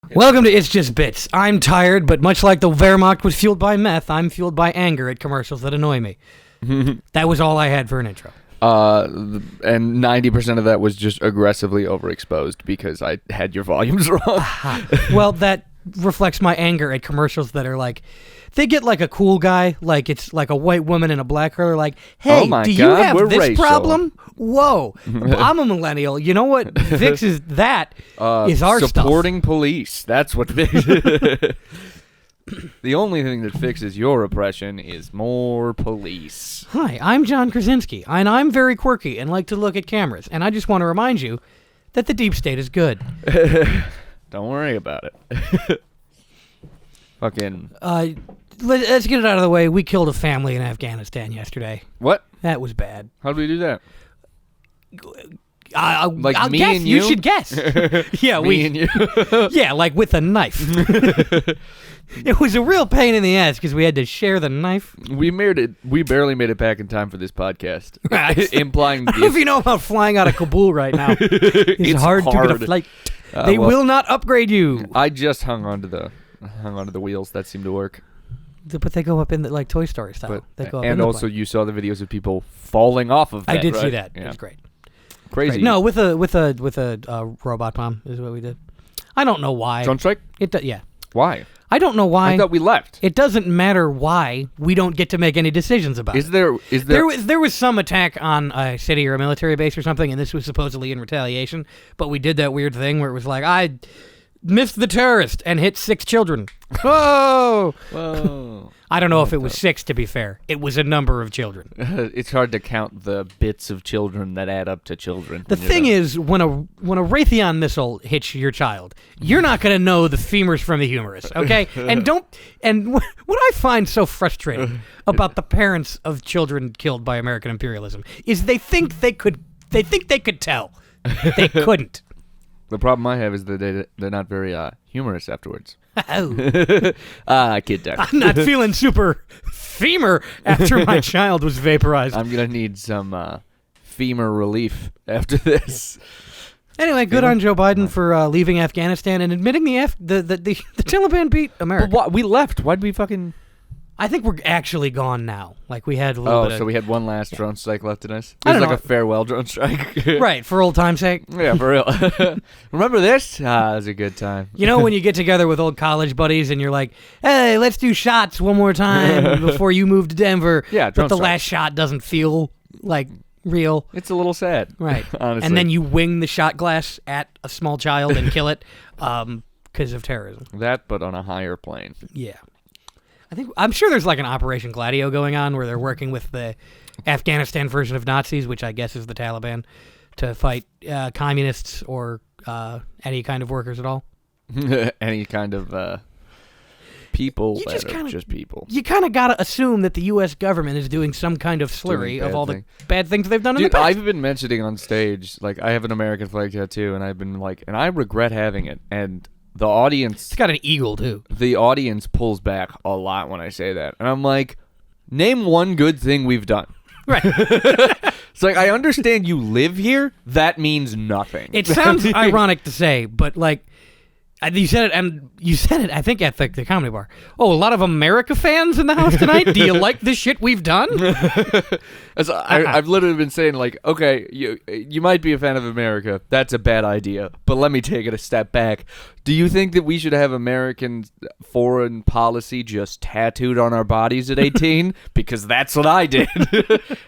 Welcome to It's Just Bits. I'm tired, but much like the Wehrmacht was fueled by meth, I'm fueled by anger at commercials that annoy me. That was all I had for an intro. And 90% of that was just aggressively overexposed because I had your volumes wrong. Well, that reflects my anger at commercials that are like, they get like a cool guy, like it's like a white woman and a black girl, like, hey, do you have this racial problem? Whoa, I'm a millennial. You know what fixes that is our supporting stuff. police. That's what fixes. The only thing that fixes your oppression is more police. Hi, I'm John Krasinski, and I'm very quirky and like to look at cameras, and I just want to remind you that the deep state is good. Don't worry about it. Fucking. Let's get it out of the way. We killed a family in Afghanistan yesterday. What? That was bad. How did we do that? I'll me guess. and you? You should guess. Yeah, Me and you. Yeah, like with a knife. It was a real pain in the ass because we had to share the knife. We barely made it back in time for this podcast. Implying I don't know if you know about flying out of Kabul right now. It's hard to get a flight. They will not upgrade you. I just hung onto the wheels. That seemed to work. But they go up in the, like Toy Story style. They go up and in the also plane. You saw the videos of people falling off of that. I did right? see that. Yeah. It was great. Crazy. Great. No, with a robot bomb is what we did. I don't know why. Drone strike? Yeah. Why? I don't know why. I thought we left. It doesn't matter why we don't get to make any decisions about it. There was some attack on a city or a military base or something, and this was supposedly in retaliation, but we did that weird thing where it was like, I missed the terrorist and hit 6 children. Whoa! Whoa. I don't know if it was 6, to be fair. It was a number of children. It's hard to count the bits of children that add up to children. The thing is, when a Raytheon missile hits your child, you're not going to know the femurs from the humerus, okay? And what I find so frustrating about the parents of children killed by American imperialism is they think they could tell. They couldn't. The problem I have is that they're not very humorous afterwards. Oh. Kid duck. I'm not feeling super femur after my child was vaporized. I'm going to need some femur relief after this. Anyway, good on Joe Biden for leaving Afghanistan and admitting the Taliban beat America. But we left. Why'd we fucking... I think we're actually gone now. Like, we had a little bit of... so we had one last drone strike left in us? It I was don't like know. a farewell drone strike. Right, for old time's sake. Yeah, for real. Remember this? It was a good time. You know when you get together with old college buddies and you're like, hey, let's do shots one more time before you move to Denver. Yeah, but the drone strike. last shot doesn't feel, like, real. It's a little sad. Right. Honestly. And then you wing the shot glass at a small child and kill it because of terrorism. That, but on a higher plane. Yeah. I'm sure there's like an Operation Gladio going on where they're working with the Afghanistan version of Nazis, which I guess is the Taliban, to fight communists or any kind of workers at all. Any kind of people just people. You kind of got to assume that the U.S. government is doing some kind of slurry of all the bad things they've done in the Dude, past. I've been mentioning on stage, like, I have an American flag tattoo, and I've been like, and I regret having it, and the audience... It's got an eagle, too. The audience pulls back a lot when I say that. And I'm like, name one good thing we've done. Right. It's like, I understand you live here. That means nothing. It sounds ironic to say, but like, you said it, I think, at the comedy bar. Oh, a lot of America fans in the house tonight? Do you like the shit we've done? I've literally been saying, like, okay, you might be a fan of America. That's a bad idea. But let me take it a step back. Do you think that we should have American foreign policy just tattooed on our bodies at 18? Because that's what I did.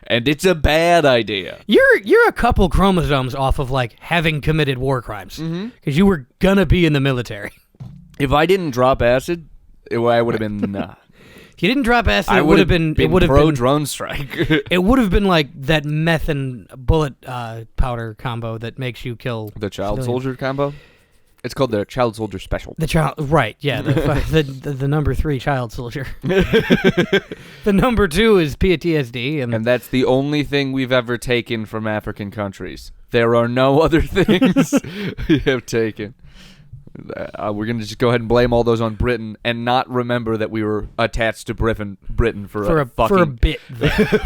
And it's a bad idea. You're a couple chromosomes off of, like, having committed war crimes. Because you were gonna be in the military. If I didn't drop acid, I would have been... If you didn't drop acid, it would have been pro drone strike. It would have been like that meth and bullet powder combo that makes you kill the child civilians. soldier combo. It's called the child soldier special. The child, right? Yeah, the number 3 child soldier. The number 2 is PTSD, and that's the only thing we've ever taken from African countries. There are no other things we have taken. We're going to just go ahead and blame all those on Britain and not remember that we were attached to Britain for a bit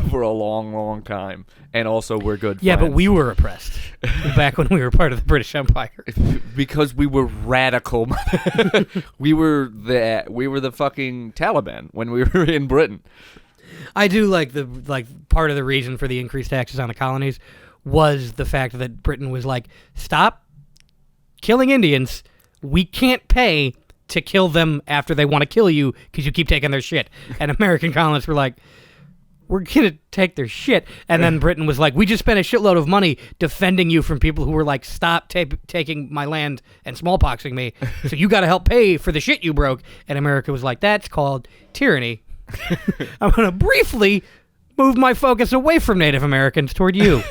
for a long, long time. And also we're good Yeah, friends. but we were oppressed back when we were part of the British Empire. Because we were radical. we were the fucking Taliban when we were in Britain. I do like part of the reason for the increased taxes on the colonies was the fact that Britain was like, stop killing Indians. We can't pay to kill them after they want to kill you because you keep taking their shit. And American colonists were like, we're going to take their shit. And then Britain was like, we just spent a shitload of money defending you from people who were like, stop taking my land and smallpoxing me. So you got to help pay for the shit you broke. And America was like, that's called tyranny. I'm going to briefly move my focus away from Native Americans toward you.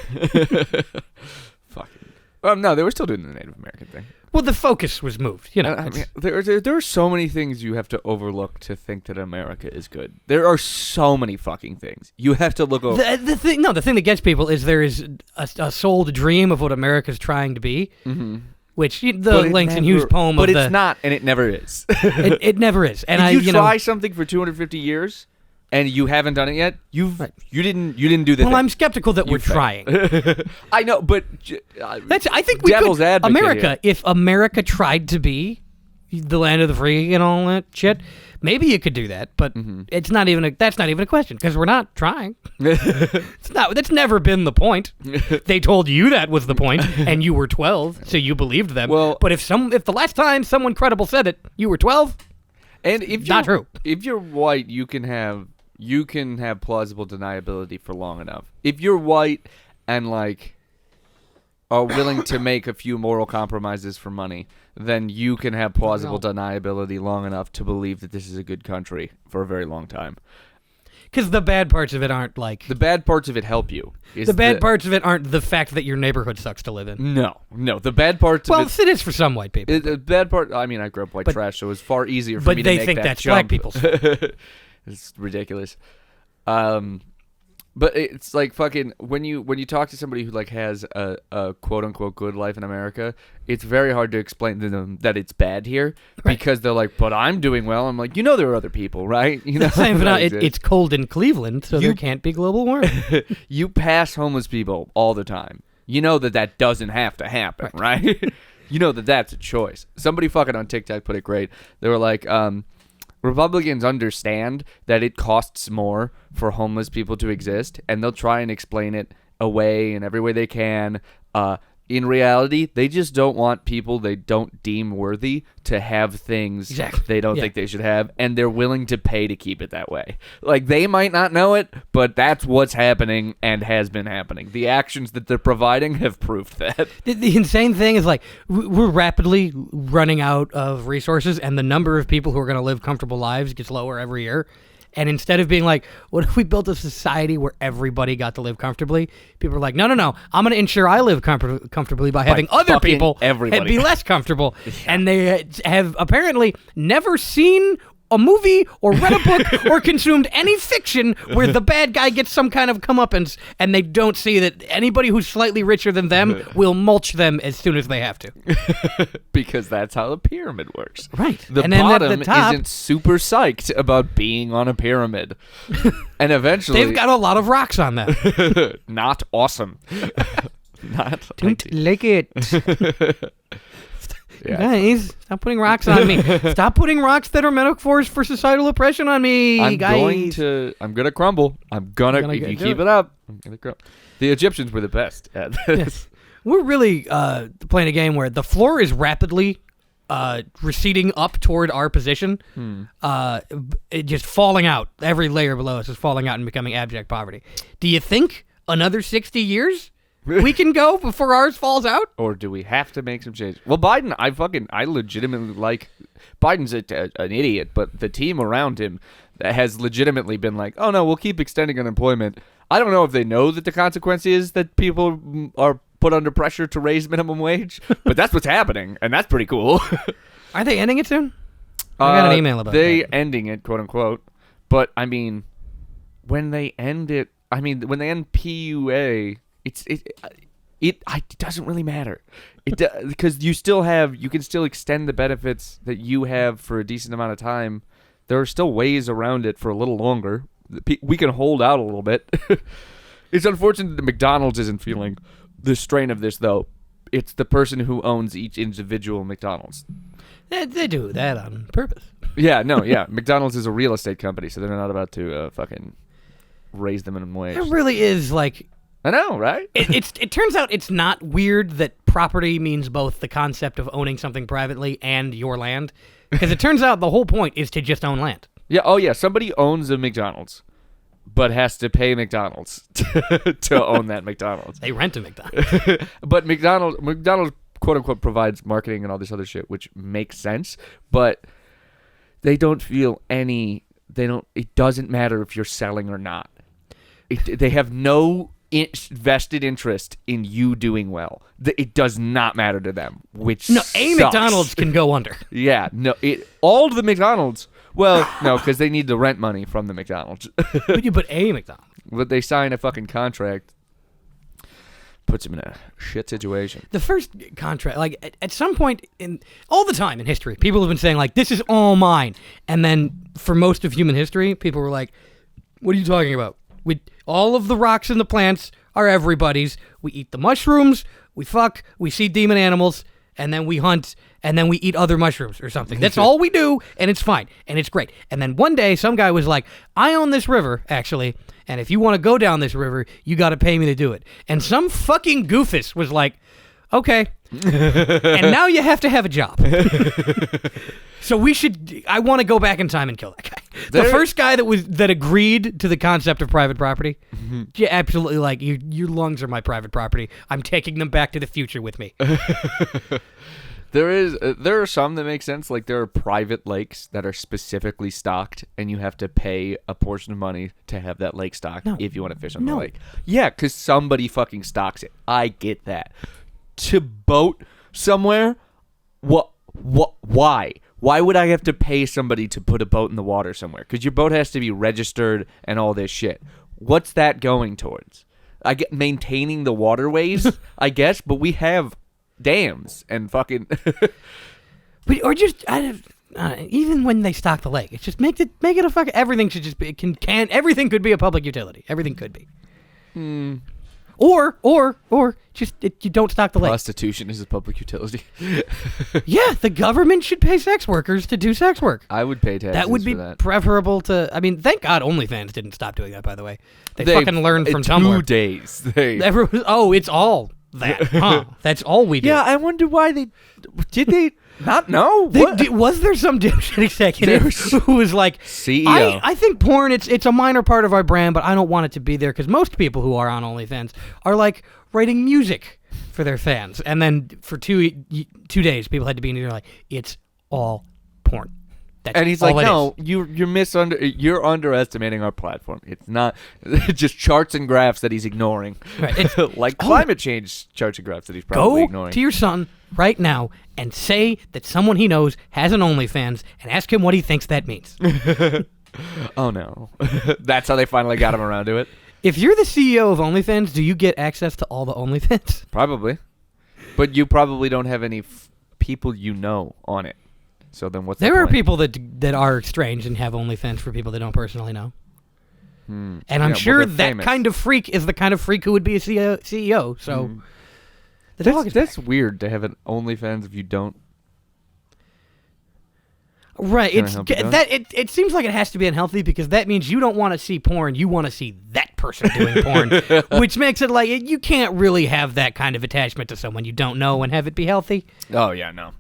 Fucking. No, they were still doing the Native American thing. Well, the focus was moved. You know, I mean, there are so many things you have to overlook to think that America is good. There are so many fucking things you have to look over. The thing that gets people is there is a souled dream of what America's trying to be. Mm-hmm. Which Langston Hughes poem, but it's not, and it never is. it never is. And if you try something for 250 years, and you haven't done it yet, you didn't do the thing. Well, I'm skeptical that we're trying. I know, but I think we devil's could. Advocate America, here. If America tried to be the land of the free and all that shit, maybe you could do that. But that's not even a question because we're not trying. That's never been the point. They told you that was the point, and you were 12, so you believed them. Well, but if the last time someone credible said it, you were 12, and if not true. If you're white, you can have plausible deniability for long enough. If you're white and are willing to make a few moral compromises for money, then you can have plausible deniability long enough to believe that this is a good country for a very long time. Because the bad parts of it aren't the bad parts of it help you. The bad parts of it aren't the fact that your neighborhood sucks to live in. No. The bad parts of it... Well, it is for some white people. The bad part... I mean, I grew up white trash, so it was far easier for me to make that But they think that's jump. black people's fault. It's ridiculous. But it's like fucking when you talk to somebody who has a quote unquote good life in America, it's very hard to explain to them that it's bad here because they're like, but I'm doing well. I'm like, there are other people, right? It's cold in Cleveland, so there can't be global warming. You pass homeless people all the time. You know that doesn't have to happen, right? You know that's a choice. Somebody fucking on TikTok put it great. They were like, Republicans understand that it costs more for homeless people to exist, and they'll try and explain it away in every way they can. In reality, they just don't want people they don't deem worthy to have things they don't think they should have, and they're willing to pay to keep it that way. They might not know it, but that's what's happening and has been happening. The actions that they're providing have proved that. The insane thing is, we're rapidly running out of resources, and the number of people who are going to live comfortable lives gets lower every year. And instead of being like, what if we built a society where everybody got to live comfortably? People are like, no, I'm going to ensure I live comfortably by having other people be less comfortable. Yeah. And they have apparently never seen a movie or read a book or consumed any fiction where the bad guy gets some kind of comeuppance, and they don't see that anybody who's slightly richer than them will mulch them as soon as they have to. Because that's how the pyramid works. Right. The and bottom then at the top, isn't super psyched about being on a pyramid. And eventually... they've got a lot of rocks on that. Not awesome. Not Don't like it. Yeah. Guys, stop putting rocks on me. Stop putting rocks that are metaphors for societal oppression on me, guys. I'm gonna crumble. If you keep it up, I'm gonna crumble. The Egyptians were the best at this. Yes. We're really playing a game where the floor is rapidly receding up toward our position, just falling out. Every layer below us is falling out and becoming abject poverty. Do you think another 60 years we can go before ours falls out? Or do we have to make some changes? Well, Biden, I legitimately like... Biden's an idiot, but the team around him has legitimately been like, oh no, we'll keep extending unemployment. I don't know if they know that the consequence is that people are put under pressure to raise minimum wage, but that's what's happening, and that's pretty cool. Are they ending it soon? I got an email about that. Ending it, quote unquote. But, I mean, when they end PUA... It doesn't really matter. Because you can still extend the benefits that you have for a decent amount of time. There are still ways around it for a little longer. We can hold out a little bit. It's unfortunate that McDonald's isn't feeling the strain of this, though. It's the person who owns each individual McDonald's. They do that on purpose. Yeah, no, yeah. McDonald's is a real estate company, so they're not about to fucking raise the minimum wage. It really is like... I know, right? It turns out it's not weird that property means both the concept of owning something privately and your land. Because it turns out the whole point is to just own land. Yeah, oh yeah, somebody owns a McDonald's, but has to pay McDonald's to own that McDonald's. They rent a McDonald's. But McDonald's quote unquote provides marketing and all this other shit, which makes sense, but they don't feel it doesn't matter if you're selling or not. They have no vested interest in you doing well. It does not matter to them, which sucks. McDonald's can go under. Yeah, no, all the McDonald's. Well, no, because they need the rent money from the McDonald's. But you put a McDonald's. But they sign a fucking contract, puts them in a shit situation. The first contract, like at some point all the time in history, people have been saying like, this is all mine. And then for most of human history, people were like, what are you talking about? All of the rocks and the plants are everybody's. We eat the mushrooms, we fuck, we see demon animals, and then we hunt, and then we eat other mushrooms or something. That's all we do, and it's fine, and it's great. And then one day, some guy was like, I own this river, actually, and if you want to go down this river, you got to pay me to do it. And some fucking goofus was like, okay. And now you have to have a job. So I want to go back in time and kill that guy. The first guy that agreed to the concept of private property, yeah, absolutely, like, your lungs are my private property. I'm taking them back to the future with me. There are some that make sense. Like, there are private lakes that are specifically stocked, and you have to pay a portion of money to have that lake stocked if you want to fish on the lake. Yeah, because somebody fucking stocks it. I get that. To boat somewhere, why? Why would I have to pay somebody to put a boat in the water somewhere? Because your boat has to be registered and all this shit. What's that going towards? I get maintaining the waterways, I guess, but we have dams and fucking. Or just even when they stock the lake, it's just make it a fucking. Everything should just be everything could be a public utility. Everything could be. Or just you don't stock the lake. Prostitution is a public utility. Yeah, the government should pay sex workers to do sex work. I would pay taxes. That would be preferable to. I mean, thank God OnlyFans didn't stop doing that. By the way, they fucking learned from Tumblr. 2 days. It's all that. Huh? That's all we do. Yeah, I wonder why did they not know. Was there some dipshit executive who was like, CEO? I think porn, it's a minor part of our brand, but I don't want it to be there because most people who are on OnlyFans are like writing music for their fans. And then for 2 days, people had to be in there like, it's all porn. That's and he's like, no, you're underestimating our platform. It's not just charts and graphs that he's ignoring. Right. Like climate change charts and graphs that he's probably ignoring. Go to your son right now and say that someone he knows has an OnlyFans and ask him what he thinks that means. Oh, no. That's how they finally got him around to it. If you're the CEO of OnlyFans, do you get access to all the OnlyFans? Probably. But you probably don't have any people you know on it. So then what's there are people that are strange and have OnlyFans for people they don't personally know. And I'm sure that famous. Kind of freak is the kind of freak who would be a CEO. So that's weird to have an OnlyFans if you don't. Right. It seems like it has to be unhealthy because that means you don't want to see porn. You want to see that person doing porn, which makes it like you can't really have that kind of attachment to someone you don't know and have it be healthy. Oh, yeah, no.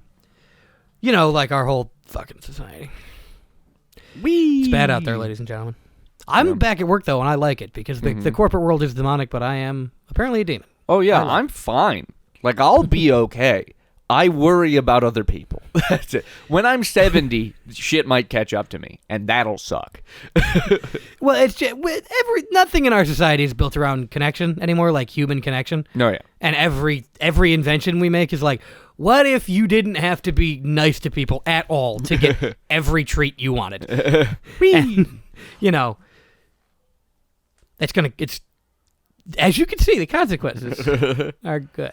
You know, like our whole fucking society. It's bad out there, ladies and gentlemen. I'm back at work, though, and I like it because the corporate world is demonic, but I am apparently a demon. Oh, yeah, I'm fine. Like, I'll be okay. I worry about other people. That's it. When I'm 70, shit might catch up to me, and that'll suck. Well, it's just, nothing in our society is built around connection anymore, like human connection. No, yeah. And every invention we make is like, what if you didn't have to be nice to people at all to get every treat you wanted? And, you know, it's as you can see, the consequences are good.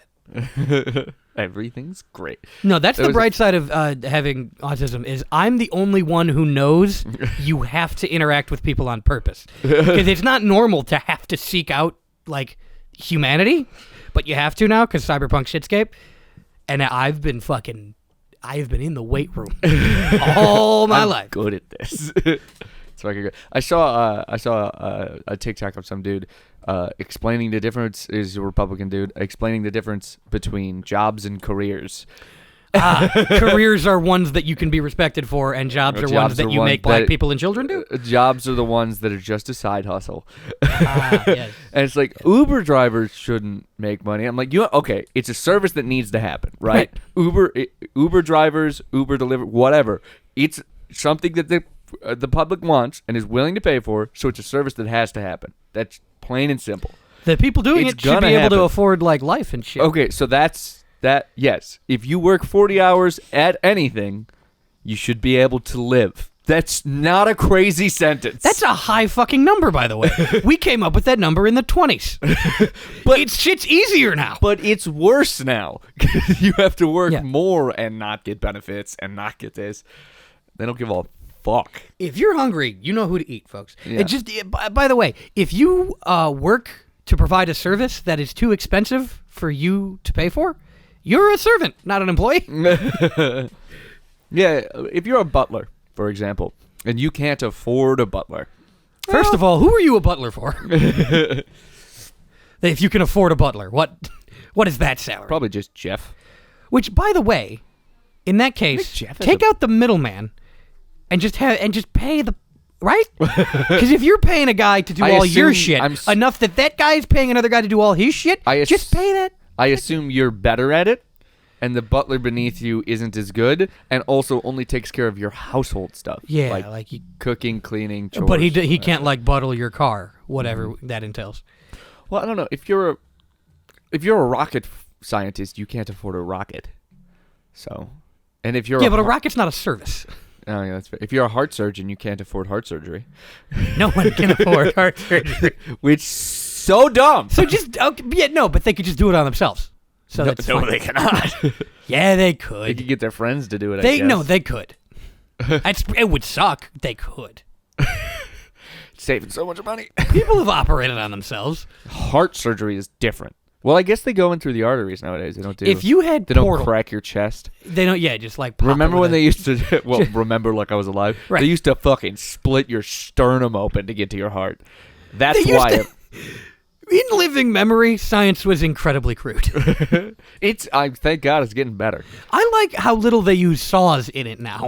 Everything's great. No, that's the bright side of having autism is I'm the only one who knows you have to interact with people on purpose. Because it's not normal to have to seek out, like, humanity, but you have to now because Cyberpunk shitscape. And I've been in the weight room all my life. Good at this. It's fucking good. I saw a TikTok of some dude explaining the difference. Is a Republican dude explaining the difference between jobs and careers. Careers are ones that you can be respected for, and jobs are ones that you make black people and children do. Jobs are the ones that are just a side hustle. Yes. And it's like Uber drivers shouldn't make money. I'm like, okay, it's a service that needs to happen, right? Uber drivers, Uber deliver, whatever. It's something that the public wants and is willing to pay for, so it's a service that has to happen. That's plain and simple. The people doing it should be able to afford like life and shit. Okay, so that's that. Yes, if you work 40 hours at anything, you should be able to live. That's not a crazy sentence. That's a high fucking number, by the way. We came up with that number in the 20s. But shit's easier now. But it's worse now. You have to work more and not get benefits and not get this. They don't give a fuck. If you're hungry, you know who to eat, folks. Yeah. By the way, if you work to provide a service that is too expensive for you to pay for, you're a servant, not an employee. Yeah, if you're a butler, for example, and you can't afford a butler. First of all, who are you a butler for? If you can afford a butler, what is that salary? Probably just Jeff. Which, by the way, in that case, take out the middleman and just pay the right. Because if you're paying a guy to do all your shit, enough that guy is paying another guy to do all his shit, just pay that. I assume you're better at it, and the butler beneath you isn't as good, and also only takes care of your household stuff. Yeah, like cooking, cleaning, chores. But he can't like buttle your car, whatever that entails. Well, I don't know. If you're a rocket scientist, you can't afford a rocket. So, and if you're but a rocket's not a service. Oh, yeah, that's fair. If you're a heart surgeon, you can't afford heart surgery. No one can afford heart surgery. Which so dumb. So but they could just do it on themselves. So that's fine. They cannot. Yeah, they could. They could get their friends to do it. I guess. No, they could. It would suck. They could. Saving so much money. People have operated on themselves. Heart surgery is different. Well, I guess they go in through the arteries nowadays. They don't do. If you had they don't crack your chest. They don't. Yeah, just like. Pop remember when they used to? Well, remember like I was alive. Right. They used to fucking split your sternum open to get to your heart. That's why. In living memory, science was incredibly crude. Thank God it's getting better. I like how little they use saws in it now.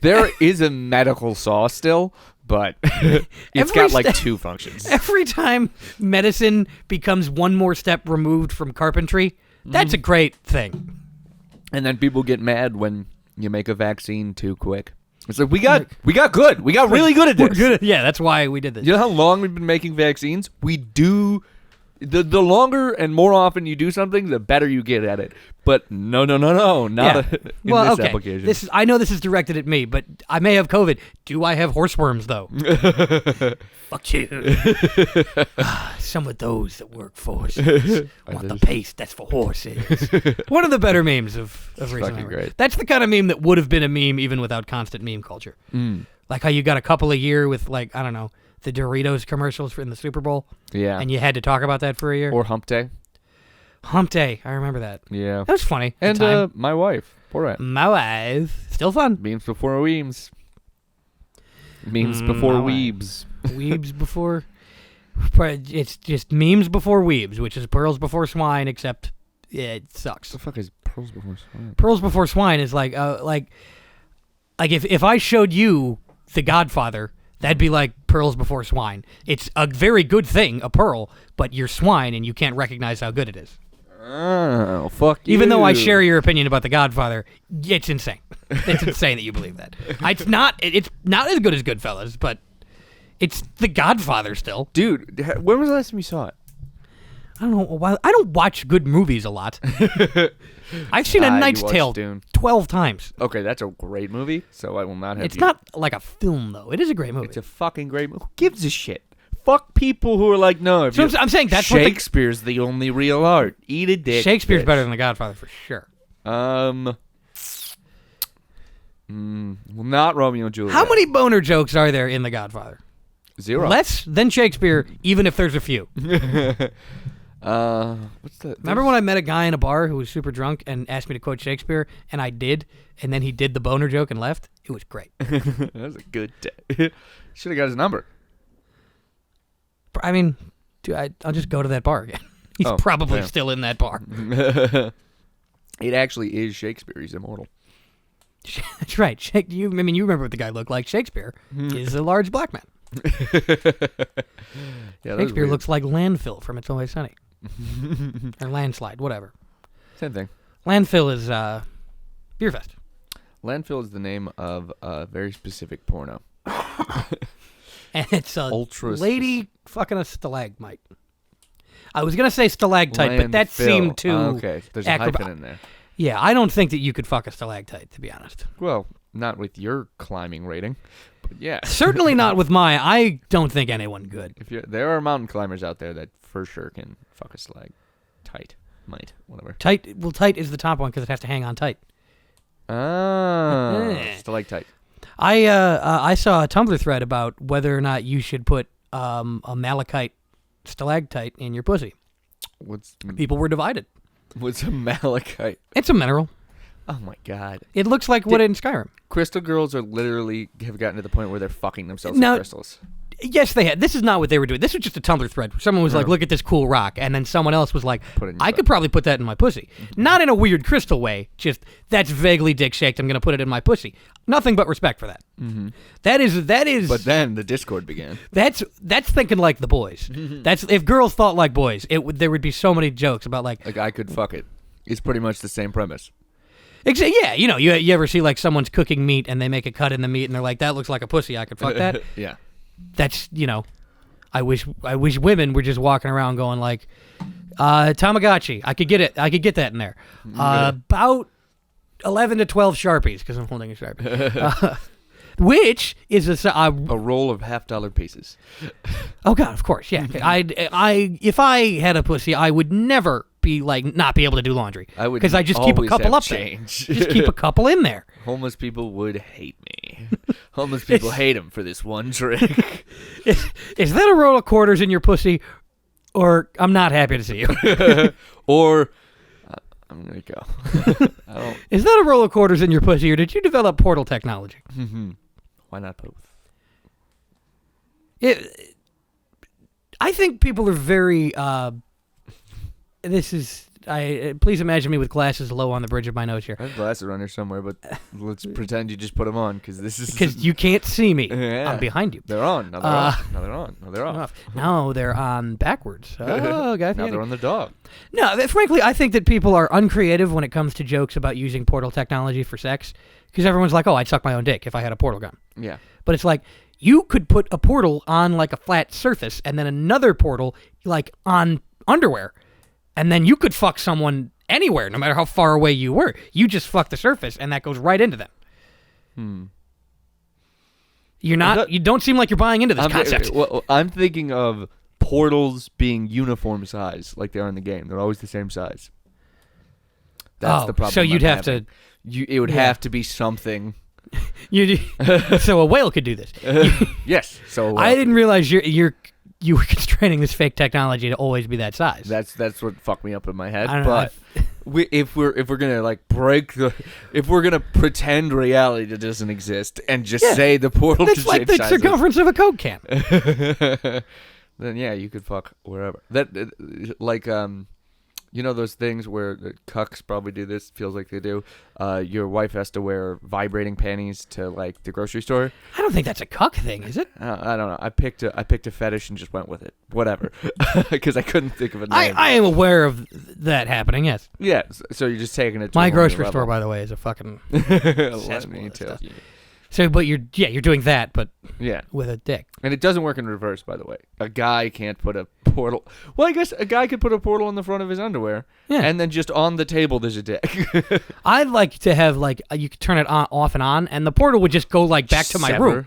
There is a medical saw still, but it's got like two functions. Every time medicine becomes one more step removed from carpentry, that's a great thing. And then people get mad when you make a vaccine too quick. It's like we got good. We got really good at this. Yeah, that's why we did this. You know how long we've been making vaccines? We do. The longer and more often you do something, the better you get at it. But no, not in this application. I know this is directed at me, but I may have COVID. Do I have horseworms, though? Fuck you. Some of those that work for us want the paste. That's for horses. One of the better memes of recent memory. That's the kind of meme that would have been a meme even without constant meme culture. Like how you got a couple a year with, like, I don't know, the Doritos commercials in the Super Bowl. Yeah. And you had to talk about that for a year. Or Hump Day. Hump Day. I remember that. Yeah. That was funny. And my wife. Poor My wife. Still fun. Memes before weems. Memes before weebs. Weebs before... It's just memes before weebs, which is pearls before swine, except it sucks. What the fuck is pearls before swine? Pearls before swine is like if I showed you The Godfather... That'd be like pearls before swine. It's a very good thing, a pearl, but you're swine and you can't recognize how good it is. Oh, fuck you. Even though I share your opinion about The Godfather, it's insane. It's insane that you believe that. It's not as good as Goodfellas, but it's The Godfather still. Dude, when was the last time you saw it? I don't know. I don't watch good movies a lot. I've seen A Knight's Tale 12 times. Okay, that's a great movie, so I will not have It's not like a film, though. It is a great movie. It's a fucking great movie. Who gives a shit? fuck people who are like, no. So I'm saying that's Shakespeare's the only real art. Eat a dick. Shakespeare's better than The Godfather for sure. Well, not Romeo and Juliet. How many boner jokes are there in The Godfather? 0. Less than Shakespeare, even if there's a few. What's that? Remember when I met a guy in a bar who was super drunk and asked me to quote Shakespeare, and I did, and then he did the boner joke and left? It was great. That was a good day. Should have got his number. I mean, dude, I'll just go to that bar again. He's probably still in that bar. It actually is Shakespeare. He's immortal. That's right. You remember what the guy looked like. Shakespeare is a large black man. Shakespeare looks like landfill from It's Always Sunny. Or landslide, whatever. Same thing. Landfill is Beer Fest. Landfill is the name of a very specific porno. And it's a Ultra lady fucking a stalagmite. I was going to say stalactite, but that seemed too okay, there's a hyphen in there. Yeah, I don't think that you could fuck a stalactite, to be honest. Well, not with your climbing rating, but yeah. Certainly not with mine. I don't think anyone could. There are mountain climbers out there that for sure can fuck a stalactite, whatever. Tight is the top one because it has to hang on tight. Stalactite. I saw a Tumblr thread about whether or not you should put a malachite stalactite in your pussy. People were divided. What's a malachite? It's a mineral. Oh my god! It looks like what in Skyrim. Crystal girls have gotten to the point where they're fucking themselves with crystals. Yes, they had. This is not what they were doing. This was just a Tumblr thread. Someone was like, look at this cool rock. And then someone else was like, I could probably put that in my pussy. Not in a weird crystal way. Just, that's vaguely dick-shaped. I'm going to put it in my pussy. Nothing but respect for that. Mm-hmm. That is. But then the Discord began. That's thinking like the boys. That's if girls thought like boys. There would be so many jokes about like I could fuck it. It's pretty much the same premise. Yeah, you ever see like someone's cooking meat and they make a cut in the meat and they're like, that looks like a pussy. I could fuck that. Yeah. That's, I wish women were just walking around going like, Tamagotchi, I could get that in there. About 11 to 12 Sharpies, because I'm holding a Sharpie. Which is a roll of $50 pieces. Oh God, of course, yeah. If I had a pussy, I would never be like not be able to do laundry. I would, because I just keep a couple up change. there. Just keep a couple in there. Homeless people would hate me. Homeless people hate him for this one trick. Is that a roll of quarters in your pussy, or I'm not happy to see you, or I'm gonna go. Is that a roll of quarters in your pussy, or did you develop portal technology? Mm-hmm. Why not both? I think people are very. Please imagine me with glasses low on the bridge of my nose here. I have glasses around here somewhere, but let's pretend you just put them on because you can't see me. Yeah. I'm behind you. They're on. Now they're off. Now they're on. Now they're off. No, they're on backwards. Oh, God. Now they're on the dog. No, frankly, I think that people are uncreative when it comes to jokes about using portal technology for sex because everyone's like, oh, I'd suck my own dick if I had a portal gun. Yeah. But it's like, you could put a portal on like a flat surface and then another portal like on underwear. And then you could fuck someone anywhere, no matter how far away you were. You just fuck the surface, and that goes right into them. You don't seem like you're buying into this concept. I'm thinking of portals being uniform size, like they are in the game. They're always the same size. That's the problem. So you'd have to. It would have to be something. So a whale could do this. Yes. So a whale. I didn't realize you were constraining this fake technology to always be that size. That's what fucked me up in my head. But if we're gonna like if we're gonna pretend reality doesn't exist and just say the portal that's like the circumference of a Coke can. Then yeah, you could fuck wherever. Those things where the cucks probably do this. Feels like they do. Your wife has to wear vibrating panties to like the grocery store. I don't think that's a cuck thing, is it? I don't know. I picked a fetish and just went with it. Whatever, because I couldn't think of a name. I am aware of that happening. Yes. Yeah. So you're just taking it to my grocery store, by the way, is a fucking. Let me tell you. So, but you're doing that, but with a dick. And it doesn't work in reverse, by the way. A guy can't put a portal. Well, I guess a guy could put a portal in the front of his underwear, and then just on the table there's a dick. I'd like to have you could turn it on, off and on, and the portal would just go like back to my room.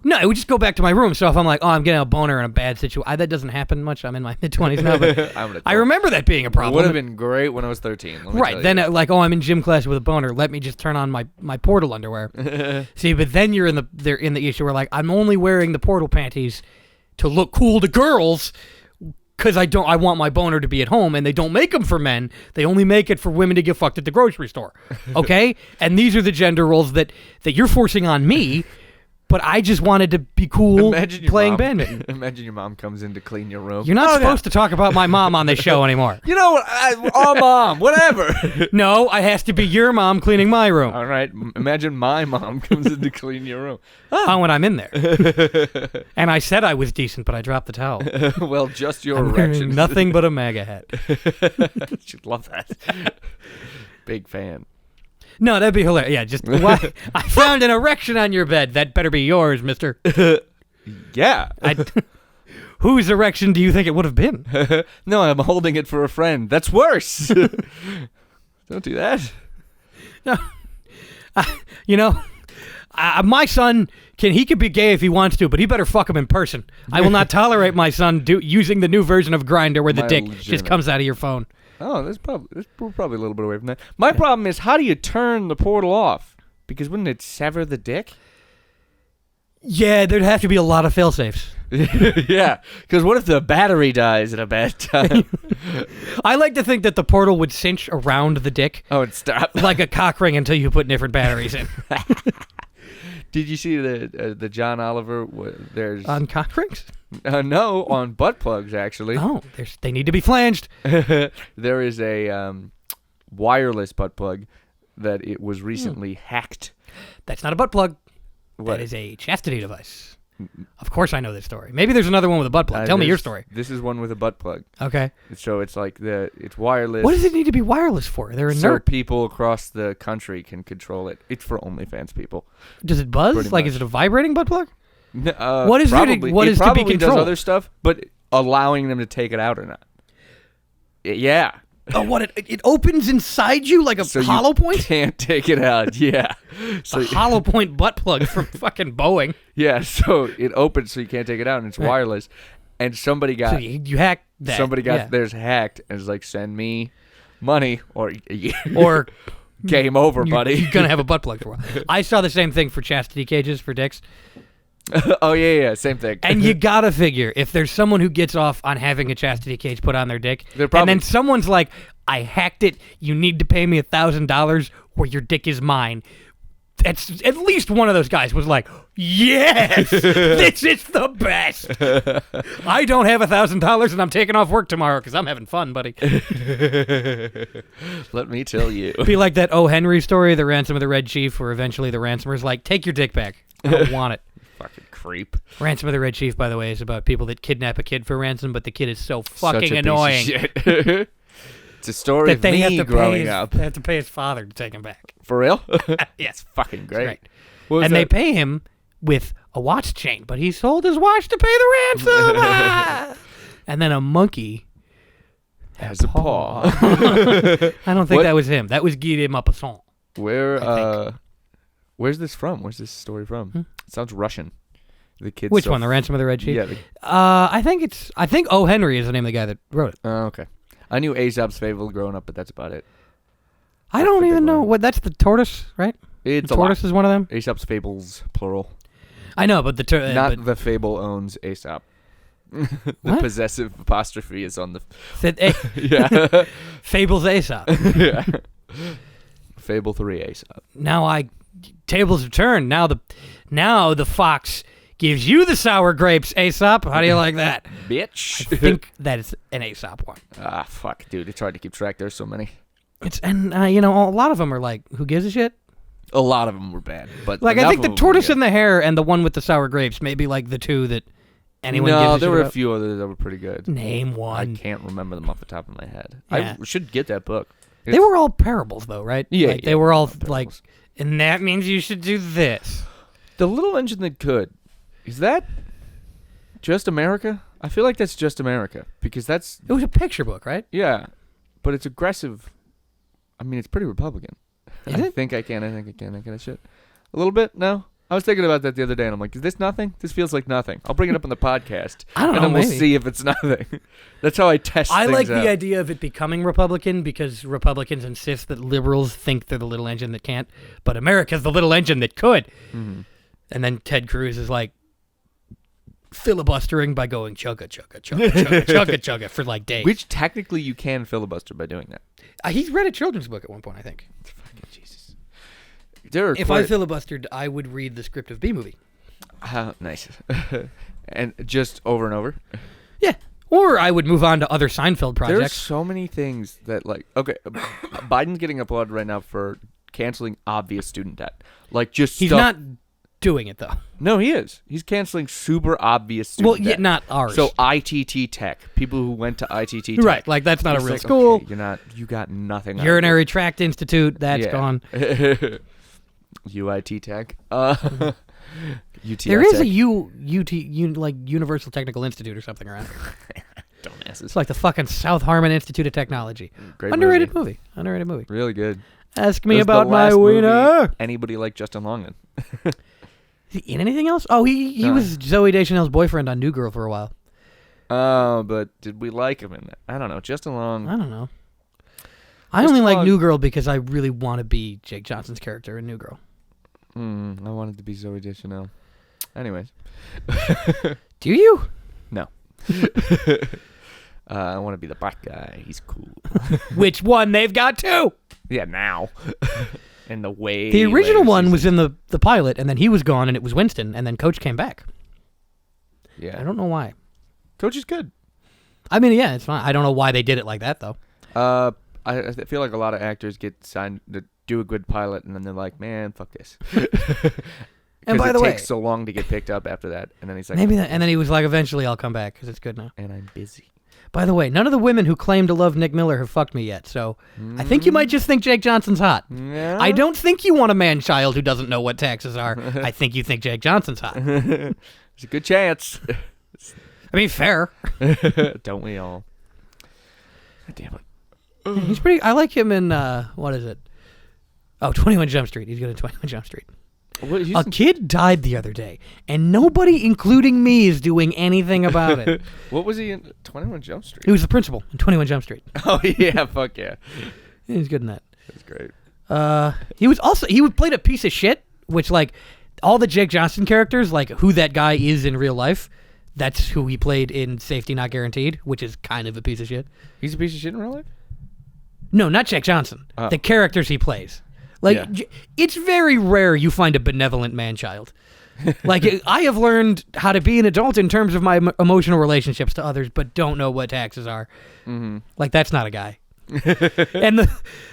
No, it would just go back to my room. So if I'm like, oh, I'm getting a boner in a bad situation, that doesn't happen much. I'm in my mid-20s now, but I remember that being a problem. It would have been great when I was 13. Right. Then, I'm in gym class with a boner. Let me just turn on my portal underwear. See, but then you're in the issue where, like, I'm only wearing the portal panties to look cool to girls because I want my boner to be at home, and they don't make them for men. They only make it for women to get fucked at the grocery store. Okay? And these are the gender roles that you're forcing on me. But I just wanted to be cool playing badminton. Imagine your mom comes in to clean your room. You're not supposed to talk about my mom on this show anymore. You know what? Our mom, whatever. No, it has to be your mom cleaning my room. All right. Imagine my mom comes in to clean your room. Oh, when I'm in there. And I said I was decent, but I dropped the towel. Well, just your I'm erection. Nothing but a MAGA hat. She'd love that. Big fan. No, that'd be hilarious. Yeah, just I found an erection on your bed. That better be yours, mister. Yeah. Whose erection do you think it would have been? No, I'm holding it for a friend. That's worse. Don't do that. No. My son he could be gay if he wants to, but he better fuck him in person. I will not tolerate my son using the new version of Grindr where the dick just comes out of your phone. Oh, we're probably a little bit away from that. My problem is, how do you turn the portal off? Because wouldn't it sever the dick? Yeah, there'd have to be a lot of fail-safes. Yeah, because what if the battery dies at a bad time? I like to think that the portal would cinch around the dick. Oh, it'd stop. Like a cock ring until you put different batteries in. Did you see the John Oliver? There's on cock rings? No, on butt plugs actually. Oh, they need to be flanged. There is a wireless butt plug that it was recently hacked. That's not a butt plug. What? That is a chastity device. Of course I know this story. Maybe there's another one with a butt plug. Tell me your story. This is one with a butt plug. Okay. So it's like it's wireless. What does it need to be wireless for? They're inert. So people across the country can control it. It's for OnlyFans people. Does it buzz? Pretty like, much. is it a vibrating butt plug? What is probably, what is to be controlled? It does other stuff, but allowing them to take it out or not. Yeah. Oh, what? It opens inside you like a hollow point? Can't take it out. Yeah. So a hollow point butt plug from fucking Boeing. Yeah. So it opens so you can't take it out, and it's wireless. And somebody got. So you hacked that. Somebody got theirs hacked, and it's like, send me money or game over, buddy. You're gonna have a butt plug for a while. I saw the same thing for chastity cages for dicks. Oh yeah, same thing. And you gotta figure, if there's someone who gets off on having a chastity cage put on their dick, and then someone's like, I hacked it, you need to pay me $1,000 or your dick is mine. That's at least one of those guys was like, yes, this is the best. I don't have $1,000 and I'm taking off work tomorrow because I'm having fun, buddy. Let me tell you. Be like that O. Henry story, the ransom of the Red Chief, where eventually the ransomer's like, take your dick back. I don't want it. Fucking creep. Ransom of the Red Chief, by the way, is about people that kidnap a kid for ransom, but the kid is so fucking annoying. Piece of shit. It's a story of me growing up. They have to pay his father to take him back. For real? Yes. Fucking great. And they pay him with a watch chain, but he sold his watch to pay the ransom. And then a monkey has a paw. I don't think that was him. That was Guy de Maupassant. Where's this from? Where's this story from? It sounds Russian. The kid. Which one? The Ransom of the Red Chief? Yeah. I think O. Henry is the name of the guy that wrote it. Oh, okay. I knew Aesop's Fable growing up, but that's about it. I don't even know what. That's the tortoise, right? It's the tortoise is one of them. Aesop's Fables, plural. I know, but the not the fable owns Aesop. The possessive apostrophe is on the. Yeah. Fables Aesop. Yeah. Fable 3 Aesop. Tables have turned. Now the fox gives you the sour grapes, Aesop. How do you like that? Bitch. I think that is an Aesop one. Ah, fuck, dude. It's hard to keep track. There's so many. A lot of them are like, who gives a shit? A lot of them were bad, but like I think the tortoise and the hare and the one with the sour grapes may be like the two that anyone gives a shit No, there were about. a few others that were pretty good. Name one. I can't remember them off the top of my head. Yeah. I should get that book. They were all parables, though, right? Yeah, they were all like, and that means you should do this. The Little Engine That Could. Is that just America? I feel like that's just America because it was a picture book, right? Yeah, but it's aggressive. I mean, it's pretty Republican. Is it? I think I can. That shit. A little bit? No? I was thinking about that the other day, and I'm like, is this nothing? This feels like nothing. I'll bring it up on the podcast. I don't know, and then we'll maybe. see if it's nothing. That's how I test I things like out. the idea of it becoming Republican because Republicans insist that liberals think they're the little engine that can't, but America's the little engine that could. Mm-hmm. And then Ted Cruz is like filibustering by going chugga, chugga, chugga, chugga, chugga, chugga for like days. Which technically you can filibuster by doing that. He's read a children's book at one point, I think. Fucking Jesus. There are If I filibustered, I would read the script of B-Movie. Nice. And just over and over. Yeah. Or I would move on to other Seinfeld projects. There's so many things that, like, okay, Biden's getting applauded right now for canceling obvious student debt. Like, just He's stuff. not doing it, though. No, he is. He's canceling super obvious student Well, debt. yeah, not ours. So ITT Tech, people who went to ITT Tech. Right, like that's not a It's real like, school. okay, you got nothing. out of Urinary Tract Institute, that's Yeah. gone. it. UIT Tech. UTI There is Tech. a like Universal Technical Institute or something around. Dumbasses. It's like the fucking South Harmon Institute of Technology. Great Underrated movie. Underrated movie. Really good. Ask me It was the about my last movie wiener. Anybody like Justin Long in? Is he in anything else? Oh, he No. was Zoe Deschanel's boyfriend on New Girl for a while. Oh, but did we like him in that? I don't know. Justin Long. I don't know. I Just only like about- New Girl because I really want to be Jake Johnson's character in New Girl. I wanted to be Zoe Deschanel. Anyways. Do you? No. I want to be the black guy. He's cool. Which one? They've got two. Yeah, now. And the way. The original later one was seasons. in the pilot, and then he was gone, and it was Winston, and then Coach came back. Yeah. I don't know why. Coach is good. I mean, yeah, it's fine. I don't know why they did it like that, though. I feel like a lot of actors get signed to do a good pilot, and then they're like, "Man, fuck this." And by it the way, takes so long to get picked up after that, and then he's like, maybe that, and then he was like, eventually I'll come back because it's good now. and I'm busy. By the way, none of the women who claim to love Nick Miller have fucked me yet, so I think you might just think Jake Johnson's hot. Yeah. I don't think you want a man-child who doesn't know what taxes are. I think you think Jake Johnson's hot. There's a good chance. I mean, fair. Don't we all? God damn it. He's pretty. I like him in what is it? Oh, 21 Jump Street. He's good in 21 Jump Street. What, he's A kid died the other day, and nobody, including me, is doing anything about it. what was he in 21 Jump Street? He was the principal in 21 Jump Street. Oh, yeah. Fuck yeah. He's good in that. That's great. He played a piece of shit, which like all the Jake Johnson characters, like who that guy is in real life, that's who he played in Safety Not Guaranteed, which is kind of a piece of shit. He's a piece of shit in real life? No, not Jake Johnson. Oh. The characters he plays. Like, Yeah. it's very rare you find a benevolent man-child. Like, I have learned how to be an adult in terms of my emotional relationships to others, but don't know what taxes are. Mm-hmm. Like, that's not a guy. And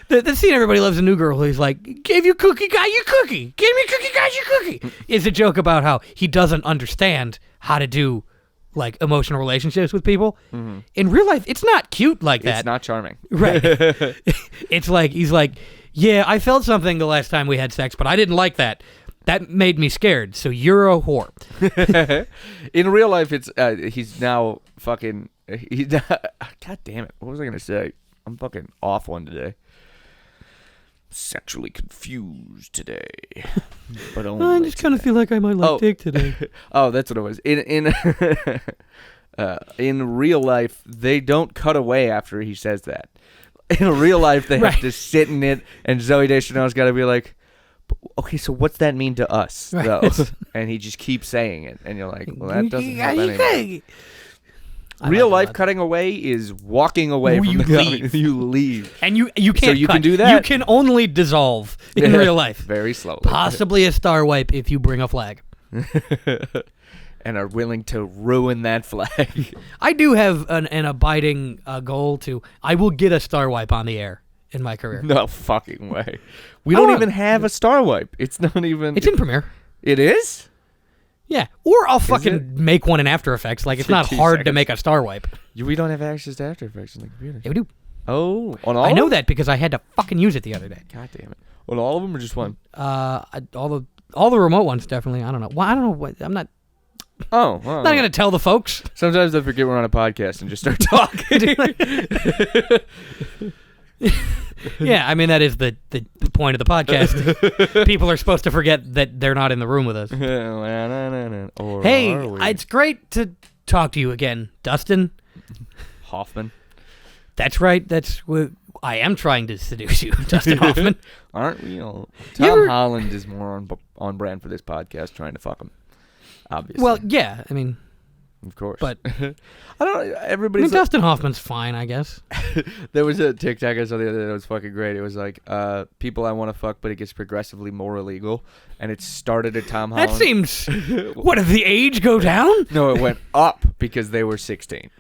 the scene everybody loves in New Girl, he's like, gave you cookie, got you cookie. Gave me cookie, got you cookie. Is a joke about how he doesn't understand how to do, like, emotional relationships with people. Mm-hmm. In real life, it's not cute like that. It's not charming. Right. It's like, he's like, yeah, I felt something the last time we had sex, but I didn't like that. That made me scared, so you're a whore. In real life, it's he's now fucking. God damn it! What was I gonna say? I'm fucking off one today. Sexually confused today, but only I just kind of feel like I might like dick today. Oh, that's what it was. In real life, they don't cut away after he says that. In real life, they Right. have to sit in it, and Zoe Deschanel's got to be like, okay, so what's that mean to us, Right. though? And he just keeps saying it, and you're like, well, that doesn't help anyone. Real life cutting away is walking away from You the leave. You leave. And you can't you cut. can do that? You can only dissolve in real life. Very slowly. Possibly a star wipe if you bring a flag. And are willing to ruin that flag. I do have an abiding goal to, I will get a star wipe on the air in my career. No fucking way. We I don't don't even know. have a star wipe. It's not even. It's in Premiere. It is? Yeah. Or I'll it? fucking make one in After Effects. Like, it's not 2 hard to seconds. make a star wipe. We don't have access to After Effects on the computer. Yeah, we do. Oh, on all I of know them? that because I had to fucking use it the other day. God damn it. On all of them or just one? All the remote ones, definitely. I don't know. Well, I don't know what. I'm not Oh. Well, not gonna tell the folks. Sometimes I forget we're on a podcast and just start talking. Yeah, I mean, that is the point of the podcast. People are supposed to forget that they're not in the room with us. Or Hey, are we? it's great to talk to you again, Dustin. Hoffman. That's right. That's what I am trying to seduce you, Dustin Hoffman. Aren't we all? You Tom ever- Holland is more on brand for this podcast, trying to fuck him. Obviously. Well, yeah, I mean, of course. but I don't know. Everybody's Dustin Hoffman's fine, I guess. There was a TikTok I saw the other day that was fucking great. It was like, people I want to fuck, but it gets progressively more illegal. And it started at Tom Holland. That seems. What, did the age go down? No, it went up because they were 16.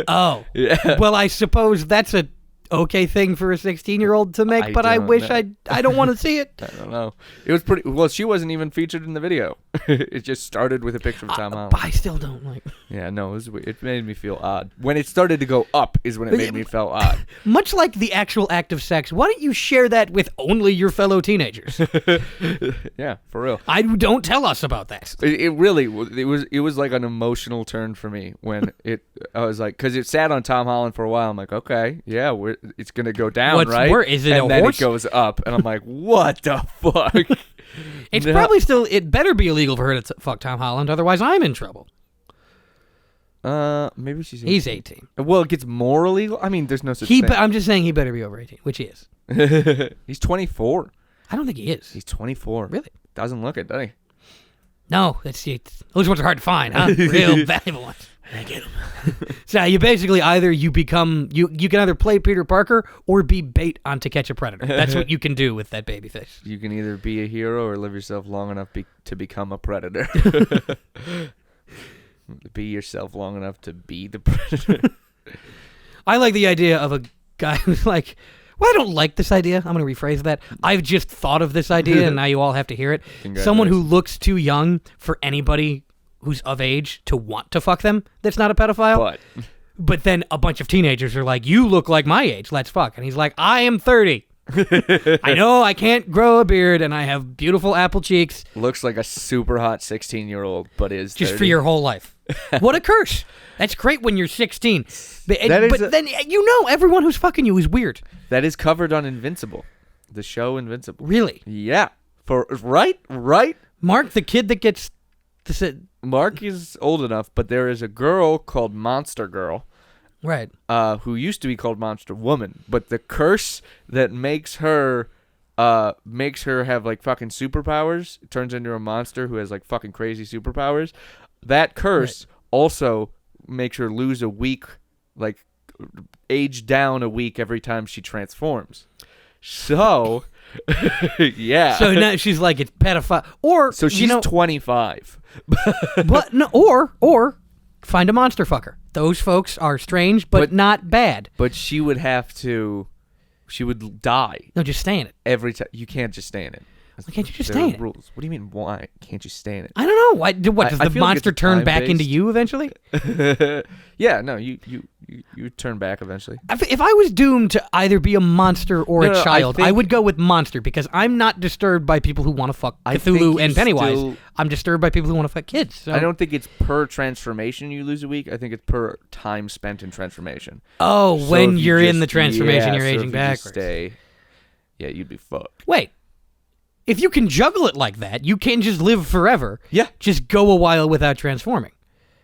Oh. Yeah. Well, I suppose that's a okay thing for a 16-year-old to make, but I don't wish know. I don't want to see it. I don't know. It was pretty. Well, she wasn't even featured in the video. It just started with a picture of Tom Holland. But I still don't like. Yeah, no, it was weird. It made me feel odd. When it started to go up is when it made me feel odd. Much like the actual act of sex, why don't you share that with only your fellow teenagers? Yeah, for real. Don't tell us about that. It really it was like an emotional turn for me when I was like, because it sat on Tom Holland for a while. I'm like, okay, yeah, it's gonna go down, right? Is it and a then horse? it goes up, and I'm like, what the fuck? It's No. probably still. It better be illegal for her to fuck Tom Holland, otherwise I'm in trouble. Maybe she's 18. He's 18. Well, it gets more illegal. I mean, there's no such thing. I'm just saying he better be over 18, which he is. He's 24. I don't think he is. He's 24. Really? Doesn't look it, does he? No, those ones are hard to find, huh? Real valuable ones. I get them. So you basically you become you can either play Peter Parker or be bait on To Catch a Predator. That's what you can do with that baby fish. You can either be a hero or live yourself long enough to become a predator. Be yourself long enough to be the predator. I like the idea of a guy who's like, well, I don't like this idea. I'm going to rephrase that. I've just thought of this idea, and now you all have to hear it. Someone who looks too young for anybody who's of age to want to fuck them that's not a pedophile. But then a bunch of teenagers are like, you look like my age. Let's fuck. And he's like, I am 30. I know I can't grow a beard, and I have beautiful apple cheeks. Looks like a super hot 16-year-old, but is Just 30. for your whole life. What a curse. That's great when you're 16. But then everyone who's fucking you is weird. That is covered on Invincible. The show Invincible. Really? Yeah. Right? Mark, the kid that gets... Mark is old enough, but there is a girl called Monster Girl. Right. Who used to be called Monster Woman, but the curse that makes her have like fucking superpowers, turns into a monster who has like fucking crazy superpowers. That curse also makes her lose a week, like age down a week every time she transforms. So, yeah. So now she's like, it's pedophile. Or So she's 25. But no, or find a monster fucker. Those folks are strange, but not bad. But she would die. No, just stay in it. Every time. You can't just stay in it. Why can't you just There stay are in it? rules. What do you mean, why can't you stay in it? I don't know. What does I the feel like monster it's turn back into time-based. you eventually? Yeah, no, you turn back eventually. If I was doomed to either be a monster or No, a no, I child, I think- would go with monster because I'm not disturbed by people who want to fuck I think Cthulhu you and Pennywise. still- I'm disturbed by people who want to fuck kids. So. I don't think it's per transformation you lose a week. I think it's per time spent in transformation. Oh, So when if you you're in just- the transformation, yeah, you're so aging if you just backwards. Stay, yeah, you'd be fucked. Wait. If you can juggle it like that, you can just live forever. Yeah. Just go a while without transforming.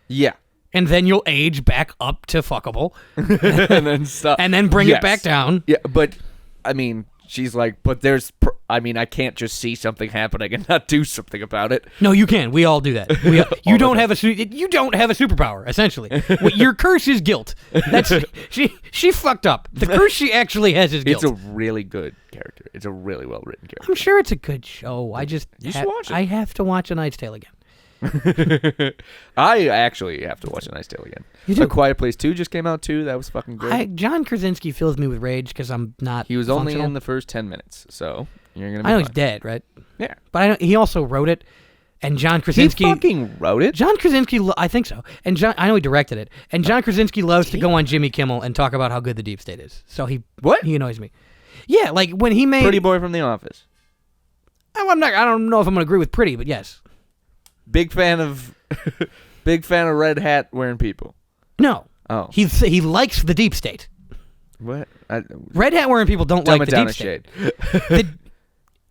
Yeah. And then you'll age back up to fuckable. And then stop. And then bring it back down. Yeah, but I mean, she's like, but I can't just see something happening and not do something about it. No, you can. We all do that. You don't have a superpower. Essentially, your curse is guilt. That's she fucked up. The curse she actually has is guilt. It's a really good character. It's a really well written character. I'm sure it's a good show. I just You should watch it. I have to watch A Knight's Tale again. I actually have to watch A Knight's Tale again. You do? A Quiet Place 2 just came out too. That was fucking great. John Krasinski fills me with rage because I'm not. He was only functional. in the first 10 minutes, so you're gonna. Be I know fine. he's dead, right? Yeah. But I know he also wrote it, and John Krasinski. He fucking wrote it. John Krasinski, I think so, and I know he directed it. And John Krasinski loves to go on Jimmy Kimmel and talk about how good the Deep State is. So he annoys me. Yeah, like when he made Pretty Boy from The Office. I don't know if I'm gonna agree with Pretty, but yes. Big fan of red hat wearing people. No. Oh. He likes the Deep State. What? Red hat wearing people don't Dumb like it the down deep a state. shade.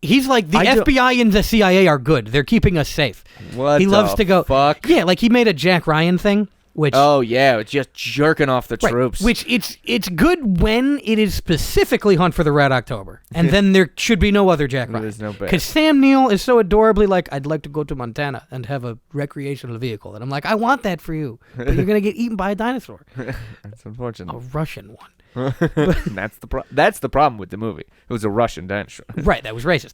He's like, the I don't- FBI and the CIA are good. They're keeping us safe. What He loves the to go. fuck? Yeah, like he made a Jack Ryan thing, which Oh yeah, just jerking off the right, troops. which it's good when it is specifically Hunt for the Red October, and then there should be no other Jack Ryan. There's no bad. Because Sam Neill is so adorably like, I'd like to go to Montana and have a recreational vehicle, and I'm like, I want that for you, but you're gonna get eaten by a dinosaur, That's unfortunate. a Russian one. That's the problem with the movie. It was a Russian dinosaur. Right, that was racist.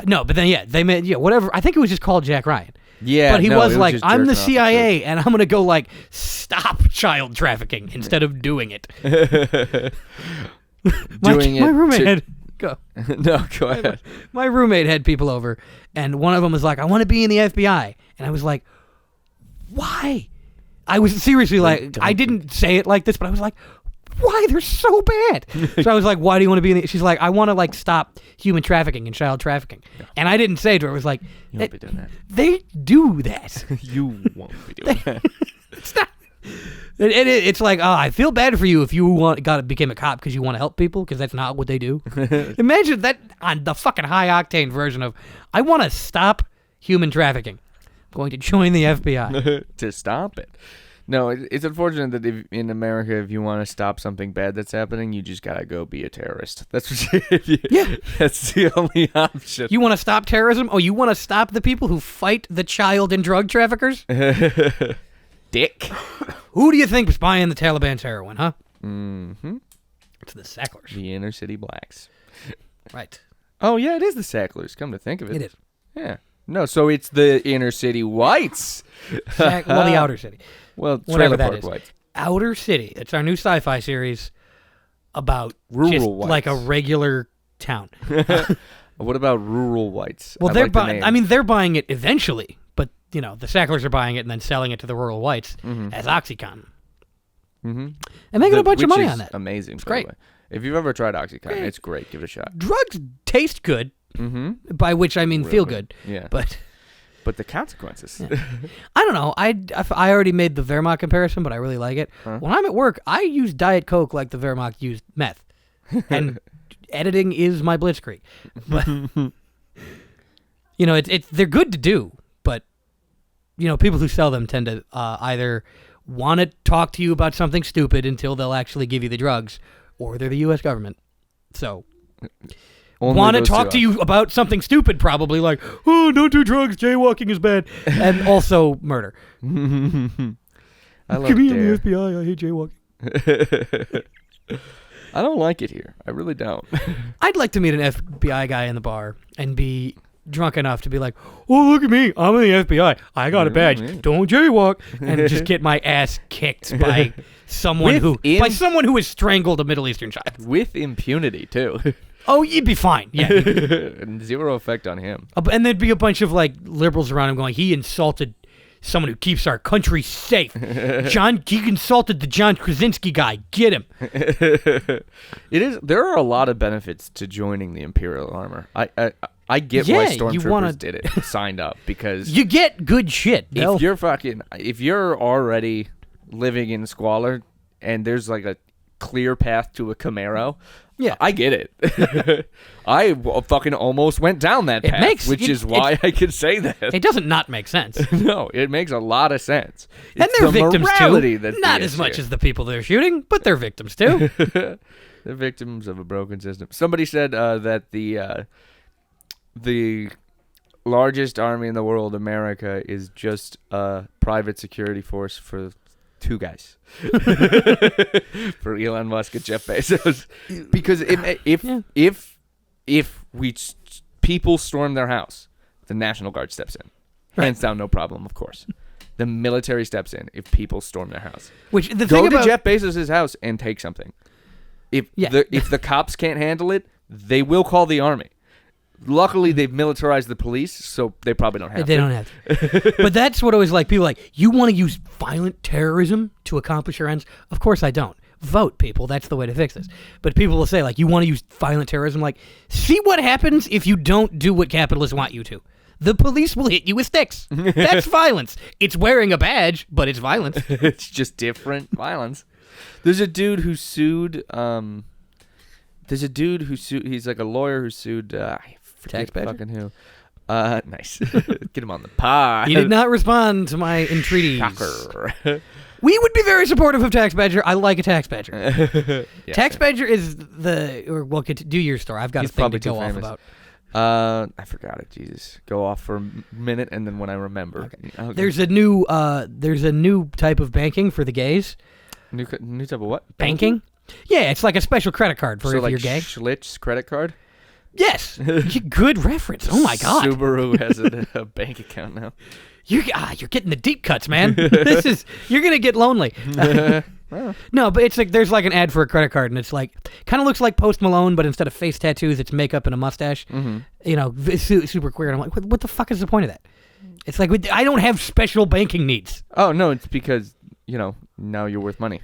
No, but then they made whatever. I think it was just called Jack Ryan. Yeah, But he no, was it like, just I'm the jerking off CIA, and I'm going to go, like, stop child trafficking instead of doing it. Doing my it roommate to- had... Go. No, go ahead. My roommate had people over, and one of them was like, I want to be in the FBI. And I was like, why? I was seriously like, I didn't say it like this, but I was like, why? They're so bad. So I was like, why do you want to be in the... She's like, I want to, like, stop human trafficking and child trafficking. Yeah. And I didn't say it to her. I was like, You won't be doing that. they do that. You won't be doing that. It's not... It's like, oh, I feel bad for you if you became a cop because you want to help people, because that's not what they do. Imagine that on the fucking high-octane version of, I want to stop human trafficking. I'm going to join the FBI. To stop it. No, it's unfortunate that in America, if you want to stop something bad that's happening, you just gotta go be a terrorist. That's what Yeah. That's the only option. You want to stop terrorism? Oh, you want to stop the people who fight the child and drug traffickers? Dick. Who do you think was buying the Taliban's heroin, huh? Mm-hmm. It's the Sacklers. The inner city blacks. Right. Oh yeah, it is the Sacklers. Come to think of it, It is. Yeah. No, so it's the inner city whites. Well, the outer city. Well, Whatever trailer that park is. whites. Outer City. It's our new sci-fi series about Rural just whites. like a regular town. What about rural whites? Well, I they're like the buying. name. I mean, they're buying it eventually, but the Sacklers are buying it and then selling it to the rural whites as OxyContin, and making a bunch of Which money is on that. Amazing. It's great. If you've ever tried OxyContin, Great. it's great. Give it a shot. Drugs taste good, by which I mean feel good. Yeah. But the consequences. I don't know. I already made the Wehrmacht comparison, but I really like it. When I'm at work, I use Diet Coke like the Wehrmacht used meth, and editing is my blitzkrieg. But they're good to do, but people who sell them tend to either want to talk to you about something stupid until they'll actually give you the drugs, or they're the U.S. government. So. Want to talk to you about something stupid, probably like, oh, don't do drugs, jaywalking is bad, and also murder. I love Give me in Dare. the FBI, I hate jaywalking. I don't like it here. I really don't. I'd like to meet an FBI guy in the bar and be drunk enough to be like, oh, look at me, I'm in the FBI, I got a badge, don't jaywalk, and just get my ass kicked by someone who has strangled a Middle Eastern child. With impunity, too. Oh, you'd be fine. Yeah. And zero effect on him. And there'd be a bunch of like liberals around him going, he insulted someone who keeps our country safe. He insulted the John Krasinski guy. Get him. There are a lot of benefits to joining the Imperial Armor. I get why stormtroopers did it, signed up, because you get good shit. If you're already living in squalor and there's like a clear path to a Camaro, yeah, I get it. I fucking almost went down that path, which is why I could say that. It doesn't not make sense. No, it makes a lot of sense. And they're victims too. That's not as much as the people they're shooting, but they're victims too. They're victims of a broken system. Somebody said that the largest army in the world, America, is just a private security force for two guys. For Elon Musk and Jeff Bezos. Because if people storm their house, the National Guard steps in. Hands down, no problem, of course. The military steps in if people storm their house. Go to Jeff Bezos' house and take something. If the cops can't handle it, they will call the army. Luckily, they've militarized the police, so they probably don't have to. They don't have to. But that's what always like, people like, you want to use violent terrorism to accomplish your ends? Of course I don't. Vote, people. That's the way to fix this. But people will say, like, you want to use violent terrorism? Like, see what happens if you don't do what capitalists want you to. The police will hit you with sticks. That's violence. It's wearing a badge, but it's violence. It's just different violence. There's a dude who sued. He's like a lawyer who sued. I forget Tax Badger? fucking who. Nice. Get him on the pod. You did not respond to my entreaties. Shocker. We would be very supportive of Tax Badger. I like a Tax Badger. Yeah, Tax same. Badger is do your story. I've got He's a thing probably to go too off famous. about. I forgot it. Jesus, go off for a minute, and then when I remember, okay. There's a new type of banking for the gays. New type of what? Banking? Yeah, it's like a special credit card for So if like you're gay. Schlitz credit card. Yes. Good reference. Oh my god. Subaru has a bank account now. You're getting the deep cuts, man. You're gonna get lonely. No, but it's like there's like an ad for a credit card, and it's like kind of looks like Post Malone, but instead of face tattoos, it's makeup and a mustache. Mm-hmm. You know, super queer. And I'm like, what the fuck is the point of that? It's like I don't have special banking needs. Oh no, it's because now you're worth money.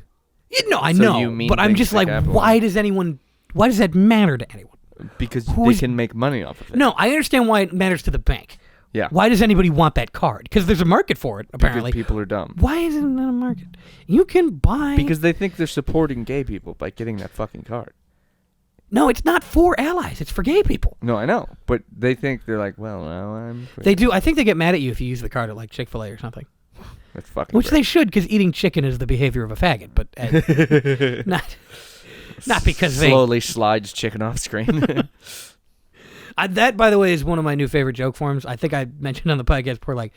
I So know, you mean but I'm things just to like, capital. why does that matter to anyone? Because Who they is- can make money off of it. No, I understand why it matters to the bank. Yeah. Why does anybody want that card? Because there's a market for it, Because apparently. people are dumb. Why isn't it a market? You can buy... Because they think they're supporting gay people by getting that fucking card. No, it's not for allies. It's for gay people. No, I know. But they think they're like, well, now I'm... They do. I think they get mad at you if you use the card at like Chick-fil-A or something. That's fucking Which great. they should, because eating chicken is the behavior of a faggot. But not because they... Slowly slides chicken off screen. That, by the way, is one of my new favorite joke forms. I think I mentioned on the podcast before, like,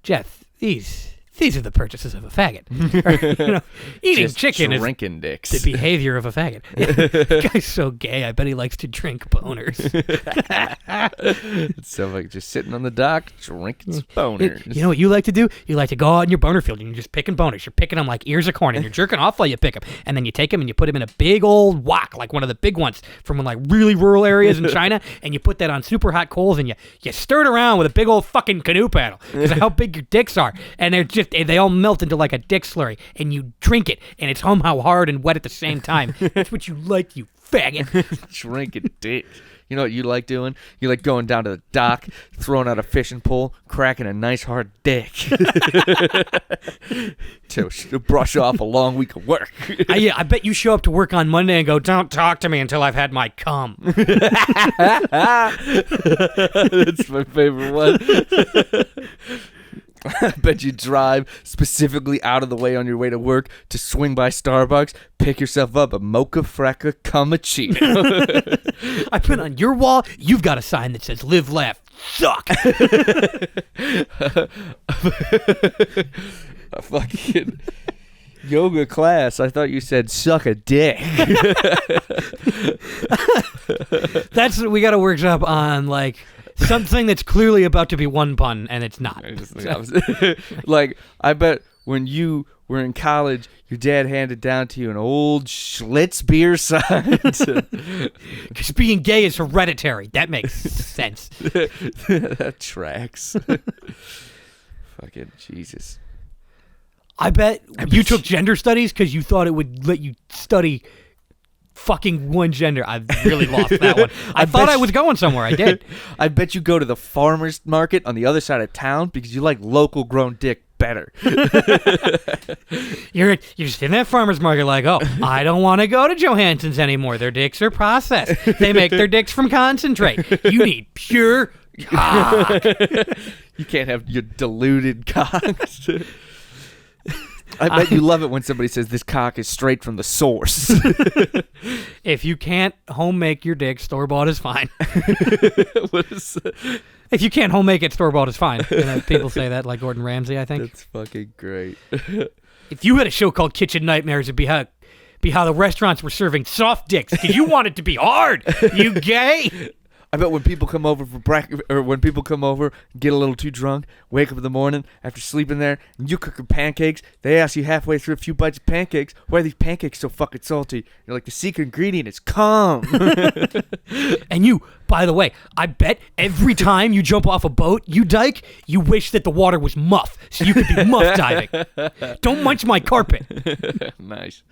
Jeff, these are the purchases of a faggot. Or, eating Just chicken is drinking dicks. the behavior of a faggot. The guy's so gay. I bet he likes to drink boners. So like just sitting on the dock drinking boners. You know what you like to do? You like to go out in your boner field and you're just picking boners. You're picking them like ears of corn and you're jerking off while you pick them. And then you take them and you put them in a big old wok, like one of the big ones from like really rural areas in China. And you put that on super hot coals and you stir it around with a big old fucking canoe paddle because of how big your dicks are. And they all melt into like a dick slurry. And you drink it and it's somehow hard and wet at the same time. That's what you like, you faggot. Drinking dick. You know what you like doing? You like going down to the dock, throwing out a fishing pole, cracking a nice hard dick to brush off a long week of work. Yeah, I bet you show up to work on Monday and go, don't talk to me until I've had my cum. That's my favorite one. I bet you drive specifically out of the way on your way to work to swing by Starbucks, pick yourself up a mocha fracca cappuccino. I put on your wall, you've got a sign that says live, laugh, suck. A fucking yoga class. I thought you said suck a dick. That's what we got to workshop on, like something that's clearly about to be one pun and it's not. Just the opposite. Like, I bet when you were in college, your dad handed down to you an old Schlitz beer sign. Because being gay is hereditary. That makes sense. That tracks. Fucking Jesus. I bet you took gender studies because you thought it would let you study fucking one gender. I really lost that one. I thought I was going somewhere. I did. I bet you go to the farmer's market on the other side of town because you like local grown dick better. You're just in that farmer's market like, oh, I don't want to go to Johansson's anymore. Their dicks are processed. They make their dicks from concentrate. You need pure cock. You can't have your diluted cocks. I bet you love it when somebody says this cock is straight from the source. If you can't home make your dick, store bought is fine. What is If you can't home make it, store bought is fine. People say that, like Gordon Ramsay, I think. That's fucking great. If you had a show called Kitchen Nightmares, it'd be how the restaurants were serving soft dicks because you want it to be hard. You gay? I bet when people come over for breakfast, or when people come over, get a little too drunk, wake up in the morning after sleeping there, and you cook them pancakes, they ask you halfway through a few bites of pancakes, why are these pancakes so fucking salty? You're like, the secret ingredient is cum. And you, by the way, I bet every time you jump off a boat, you dyke, you wish that the water was muff, so you could be muff diving. Don't munch my carpet. Nice.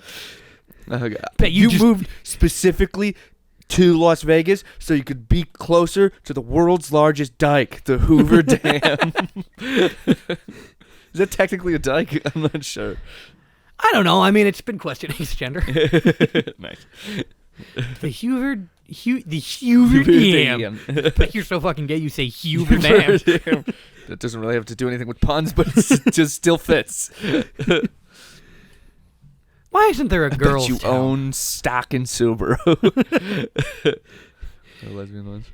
Okay. Bet You just moved specifically to Las Vegas so you could be closer to the world's largest dike, the Hoover Dam. Is that technically a dike? I'm not sure. I don't know. I mean, it's been questioning his gender. Nice. The Hubert Dam. But you're so fucking gay. You say Hubert Dam. That doesn't really have to do anything with puns, but it just still fits. Why isn't there a girl? You own stock in Subaru. Lesbian ones.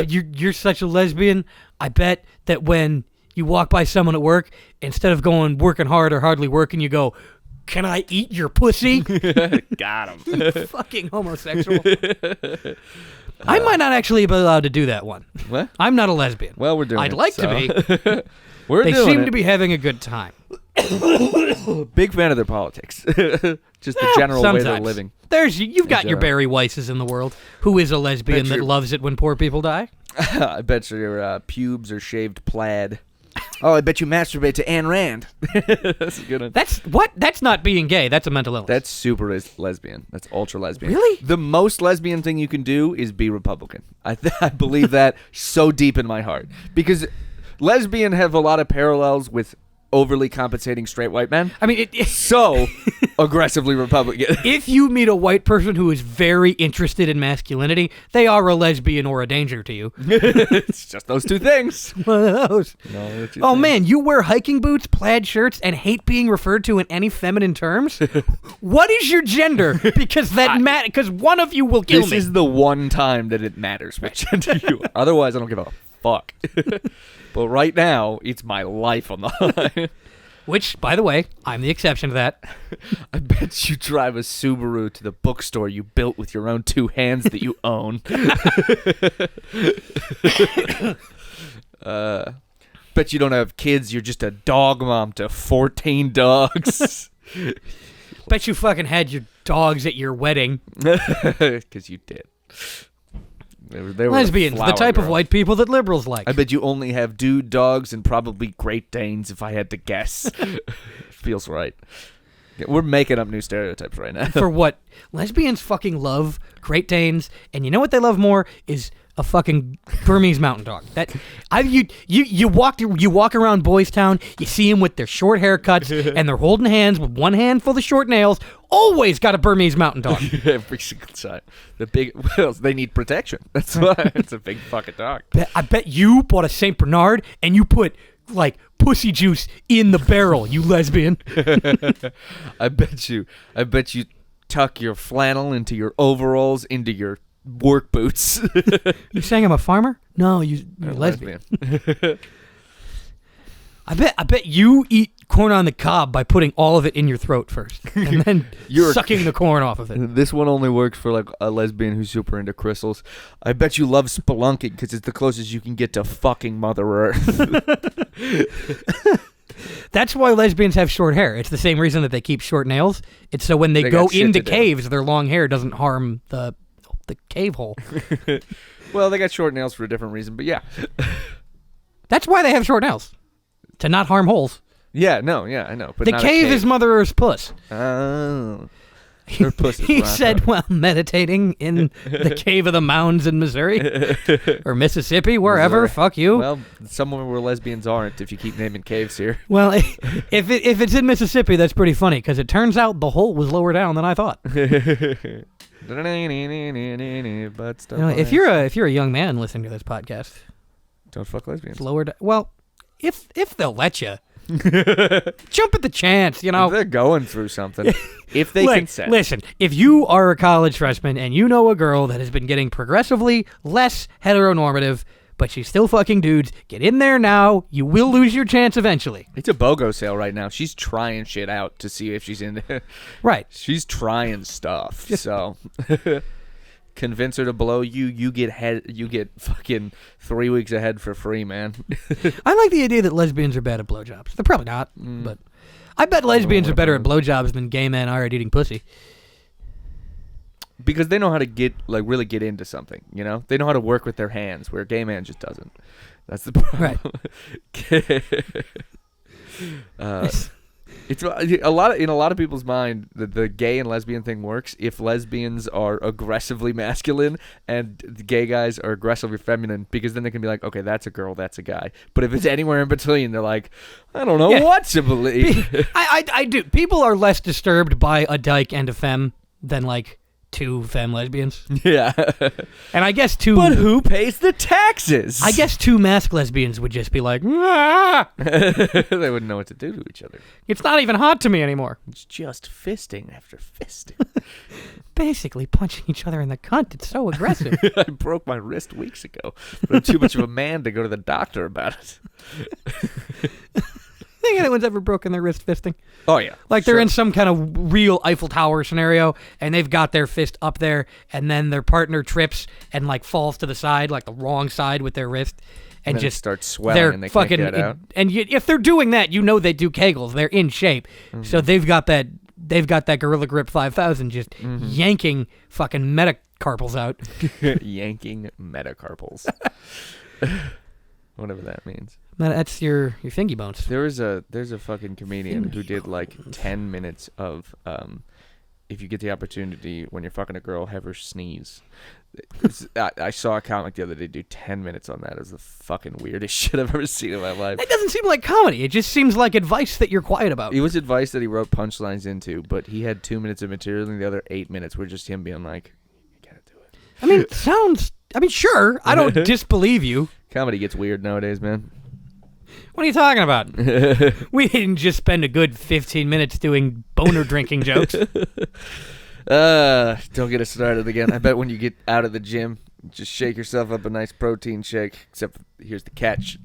You're such a lesbian. I bet that when you walk by someone at work, instead of going working hard or hardly working, you go, "Can I eat your pussy?" Got him. You fucking homosexual. I might not actually be allowed to do that one. What? I'm not a lesbian. Well, we're doing I'd it, like so. to be. They seem to be having a good time. Big fan of their politics. Just the general way they're living. You've got your Barry Weisses in the world. Who is a lesbian that loves it when poor people die? I bet your pubes are shaved plaid. Oh, I bet you masturbate to Ayn Rand. That's a good one. That's not being gay. That's a mental illness. That's super lesbian. That's ultra lesbian. Really? The most lesbian thing you can do is be Republican. I believe that so deep in my heart. Because lesbian have a lot of parallels with overly compensating straight white men. I mean, so aggressively Republican. If you meet a white person who is very interested in masculinity, they are a lesbian or a danger to you. It's just those two things. One of those. No, man, you wear hiking boots, plaid shirts, and hate being referred to in any feminine terms? What is your gender? Because because one of you will kill me. This is the one time that it matters what gender you are. Otherwise, I don't give a fuck. But right now, it's my life on the line. Which, by the way, I'm the exception to that. I bet you drive a Subaru to the bookstore you built with your own two hands that you own. Bet you don't have kids. You're just a dog mom to 14 dogs. Bet you fucking had your dogs at your wedding. Because you did. They were lesbians, the type of white people that liberals like. I bet you only have dude dogs and probably Great Danes, if I had to guess. Feels right. We're making up new stereotypes right now. For what? Lesbians fucking love Great Danes, and you know what they love more is a fucking Burmese mountain dog. You walk around Boys Town, you see them with their short haircuts, and they're holding hands with one hand full of short nails. Always got a Burmese mountain dog. Every single time. They need protection. That's why it's a big fucking dog. I bet you bought a Saint Bernard and you put like pussy juice in the barrel. You lesbian. I bet you tuck your flannel into your overalls into your work boots. You saying I'm a farmer? No, you're lesbian. I bet you eat corn on the cob by putting all of it in your throat first, and then you're sucking the corn off of it. This one only works for like a lesbian who's super into crystals. I bet you love spelunking because it's the closest you can get to fucking Mother Earth. That's why lesbians have short hair. It's the same reason that they keep short nails. It's so when they go into caves, their long hair doesn't harm the cave hole. Well, they got short nails for a different reason, but yeah. That's why they have short nails. To not harm holes. Yeah, I know. But the cave is Mother Earth's puss. Oh. Her puss is he said while meditating in the cave of the mounds in Missouri. Or Mississippi, wherever. Missouri. Fuck you. Well, somewhere where lesbians aren't if you keep naming caves here. Well, if it's in Mississippi, that's pretty funny, because it turns out the hole was lower down than I thought. If you're a young man listening to this podcast, don't fuck lesbians. Lower down. Well, if they'll let you. Jump at the chance, you know. If they're going through something. If they consent. Listen, if you are a college freshman and you know a girl that has been getting progressively less heteronormative, but she's still fucking dudes, get in there now. You will lose your chance eventually. It's a BOGO sale right now. She's trying shit out to see if she's in there. Right. She's trying stuff. So convince her to blow you. You get fucking 3 weeks ahead for free, man. I like the idea that lesbians are bad at blowjobs. They're probably not, but I bet lesbians are better at blowjobs than gay men are at eating pussy. Because they know how to really get into something, you know? They know how to work with their hands, where a gay man just doesn't. That's the problem. Right. It's a lot in a lot of people's mind. The gay and lesbian thing works if lesbians are aggressively masculine and the gay guys are aggressively feminine, because then they can be like, okay, that's a girl, that's a guy. But if it's anywhere in between, they're like, I don't know what to believe. I do. People are less disturbed by a dyke and a femme than like two femme lesbians. Yeah. And I guess two. But who pays the taxes? I guess two masked lesbians would just be like, ah! They wouldn't know what to do to each other. It's not even hot to me anymore. It's just fisting after fisting. Basically punching each other in the cunt. It's so aggressive. I broke my wrist weeks ago, but I'm too much of a man to go to the doctor about it. Think anyone's ever broken their wrist fisting? Oh, yeah. Like they're in some kind of real Eiffel Tower scenario, and they've got their fist up there, and then their partner trips and like falls to the side, like the wrong side with their wrist, and then just starts swelling and they can't get out. And if they're doing that, you know they do Kegels. They're in shape, so they've got that Gorilla Grip 5000 just yanking fucking metacarpals out. Yanking metacarpals. Whatever that means. That's your fingy bones. There's a fucking comedian who did like 10 minutes of if you get the opportunity when you're fucking a girl, have her sneeze. I saw a comic the other day do 10 minutes on that. It was the fucking weirdest shit I've ever seen in my life. It doesn't seem like comedy. It just seems like advice that you're quiet about. It was advice that he wrote punchlines into, but he had 2 minutes of material and the other 8 minutes were just him being like, you gotta do it. I mean, sure. I don't disbelieve you. Comedy gets weird nowadays, man. What are you talking about? We didn't just spend a good 15 minutes doing boner drinking jokes. Don't get us started again. I bet when you get out of the gym, just shake yourself up a nice protein shake, except here's the catch.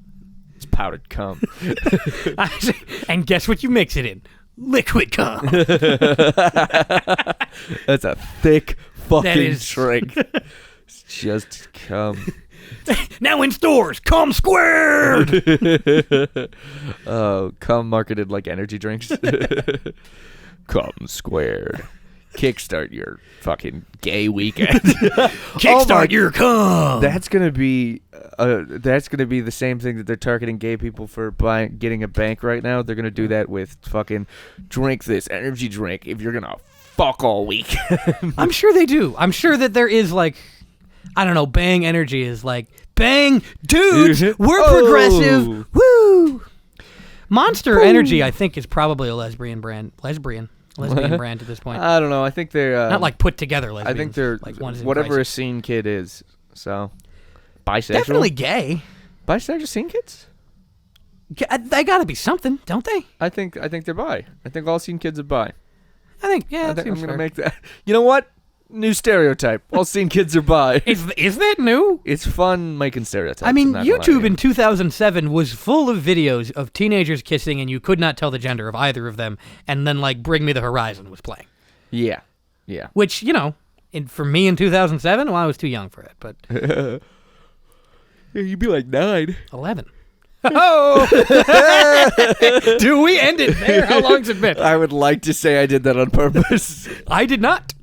It's powdered cum. And guess what you mix it in? Liquid cum. That's a thick fucking drink. It's just cum. Now in stores, cum squared. Oh, cum marketed like energy drinks. Cum squared. Kickstart your fucking gay weekend. Kickstart your cum. That's gonna be the same thing that they're targeting gay people for getting a bank right now. They're gonna do that with fucking drink this energy drink if you're gonna fuck all weekend. I'm sure they do. I'm sure that there is like, I don't know, Bang Energy is like, bang, dudes, we're progressive, woo. Monster Energy, I think, is probably a lesbian brand at this point. I don't know. I think they're not like put together lesbians. I think they're like one's whatever a scene kid is. So bisexual, definitely gay. Bisexual scene kids. They got to be something, don't they? I think they're bi. I think all scene kids are bi. I think I'm gonna make that. You know what? New stereotype. All scene kids are bi. Is that new? It's fun making stereotypes. I mean, YouTube in 2007 was full of videos of teenagers kissing, and you could not tell the gender of either of them. And then, like, Bring Me the Horizon was playing. Yeah. Which, you know, for me in 2007, well, I was too young for it, but you'd be like 9, 11. Oh! Do we end it there? How long's it been? I would like to say I did that on purpose. I did not.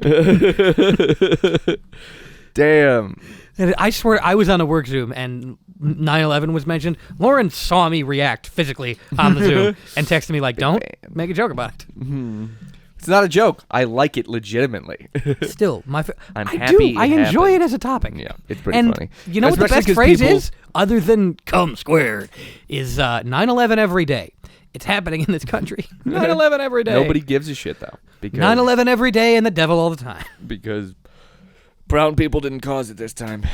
Damn. And I swear I was on a work Zoom and 9/11 was mentioned. Lauren saw me react physically on the Zoom and texted me like, don't make a joke about it. Mm-hmm. It's not a joke. I like it legitimately. Still, I'm happy. I enjoy it as a topic. Yeah, it's pretty funny. You know what the best phrase is, other than "cum squared," is 9/11 every day. It's happening in this country. 9/11 every day. Nobody gives a shit though. 9/11 every day and the devil all the time. Because brown people didn't cause it this time,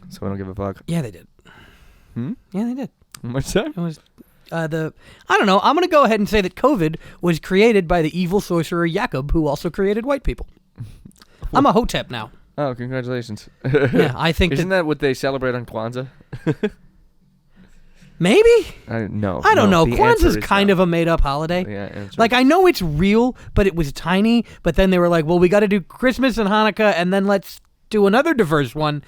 so I don't give a fuck. Yeah, they did. Yeah, they did. What's that? It was. I don't know. I'm going to go ahead and say that COVID was created by the evil sorcerer Jacob, who also created white people. I'm a hotep now. Oh, congratulations. Yeah, I think Isn't that what they celebrate on Kwanzaa? Maybe? I don't know. Kwanzaa's kind of a made-up holiday. Yeah, like, I know it's real, but it was tiny, but then they were like, well, we got to do Christmas and Hanukkah, and then let's do another diverse one.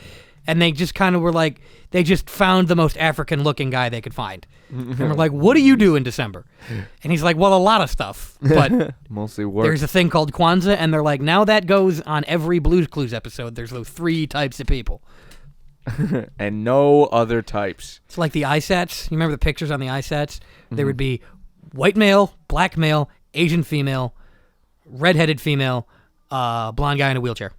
And they just kind of were like, they just found the most African-looking guy they could find. And we're like, what do you do in December? And he's like, well, a lot of stuff, but mostly work. There's a thing called Kwanzaa, and they're like, now that goes on every Blue's Clues episode. There's those 3 types of people. And no other types. It's like the iSats. You remember the pictures on the iSats? There would be white male, black male, Asian female, redheaded female, blonde guy in a wheelchair.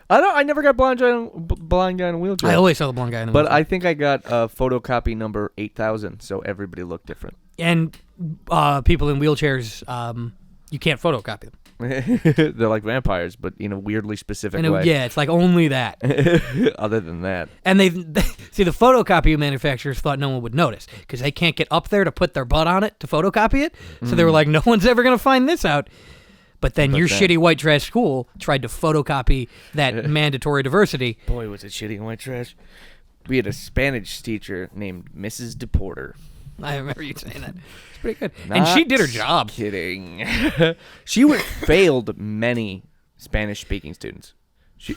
I never got blind guy in a wheelchair. I always saw the blonde guy in a wheelchair. But I think I got photocopy number 8,000, so everybody looked different. And people in wheelchairs, you can't photocopy them. They're like vampires, but in a weirdly specific way. Yeah, it's like only that. Other than that. And they see, the photocopy manufacturers thought no one would notice because they can't get up there to put their butt on it to photocopy it. So they were like, no one's ever going to find this out. But then your shitty white trash school tried to photocopy that mandatory diversity. Boy, was it shitty and white trash. We had a Spanish teacher named Mrs. DePorter. I remember you saying that. It's pretty good. And she did her job. Kidding. She failed many Spanish-speaking students.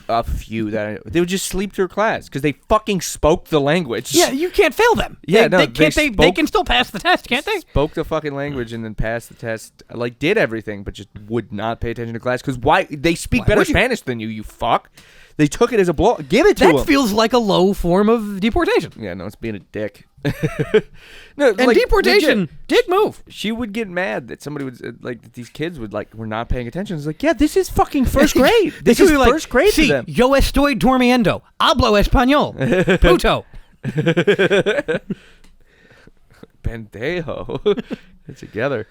A few they would just sleep through class because they fucking spoke the language. Yeah, you can't fail them. Yeah, they can still pass the test, can't they? Spoke the fucking language and then passed the test. Like, did everything, but just would not pay attention to class because why? They speak better Spanish than you fuck. They took it as a blow. Give it to them. That feels like a low form of deportation. Yeah, no, it's being a dick. No, and like, deportation, legit, dick move. She would get mad that somebody would, like, these kids would, like, were not paying attention. It's like, yeah, this is fucking first grade. This is like, first grade to them. Yo estoy durmiendo. Hablo español. Puto. Pendejo. Together.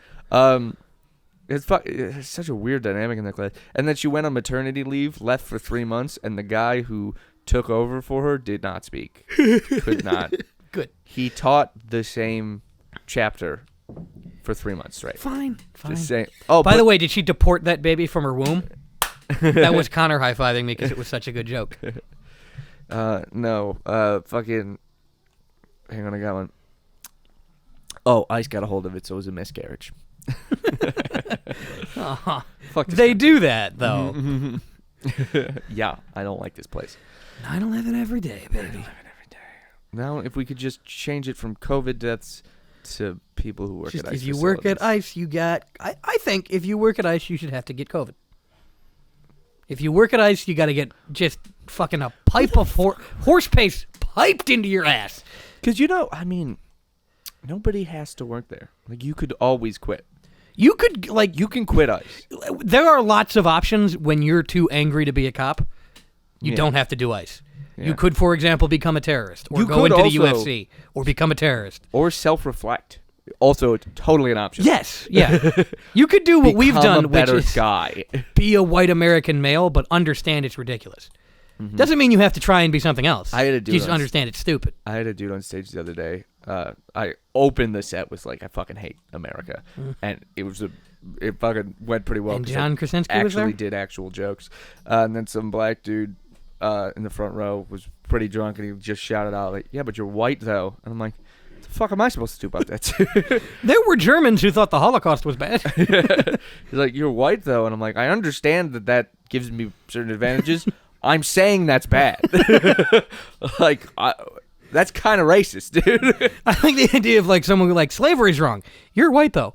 It's such a weird dynamic in that class. And then she went on maternity leave, left for 3 months, and the guy who took over for her did not speak. Could not. Good. He taught the same chapter for 3 months straight. Fine. The same. Oh, by the way, did she deport that baby from her womb? That was Connor high-fiving me because it was such a good joke. No. Fucking. Hang on, I got one. Oh, Ice got a hold of it, so it was a miscarriage. Fuck. They do that though. Yeah, I don't like this place. 9/11 every day, baby. 9/11 every day. Now, if we could just change it from COVID deaths to people who work at ICE. If you work at ICE, you got. I think if you work at ICE, you should have to get COVID. If you work at ICE, you got to get just fucking a pipe of horse paste piped into your ass. Because nobody has to work there. Like, you could always quit. You can quit ICE. There are lots of options when you're too angry to be a cop. You don't have to do ICE. Yeah. You could, for example, become a terrorist, or go into the UFC, or become a terrorist, or self-reflect. Also, totally an option. Yes, yeah. You could do what we've done, which is guy. Be a white American male, but understand it's ridiculous. Mm-hmm. Doesn't mean you have to try and be something else. I had a dude. You just understand it's stupid. I had a dude on stage the other day. I opened the set with like, I fucking hate America, and it fucking went pretty well. And John Krasinski was there? Actually did actual jokes, and then some black dude in the front row was pretty drunk, and he just shouted out like, "Yeah, but you're white though," and I'm like, "What the fuck am I supposed to do about that?" There were Germans who thought the Holocaust was bad. He's like, "You're white though," and I'm like, "I understand that gives me certain advantages. I'm saying that's bad." Like, that's kind of racist, dude. I like the idea of like someone who like slavery's wrong. You're white though.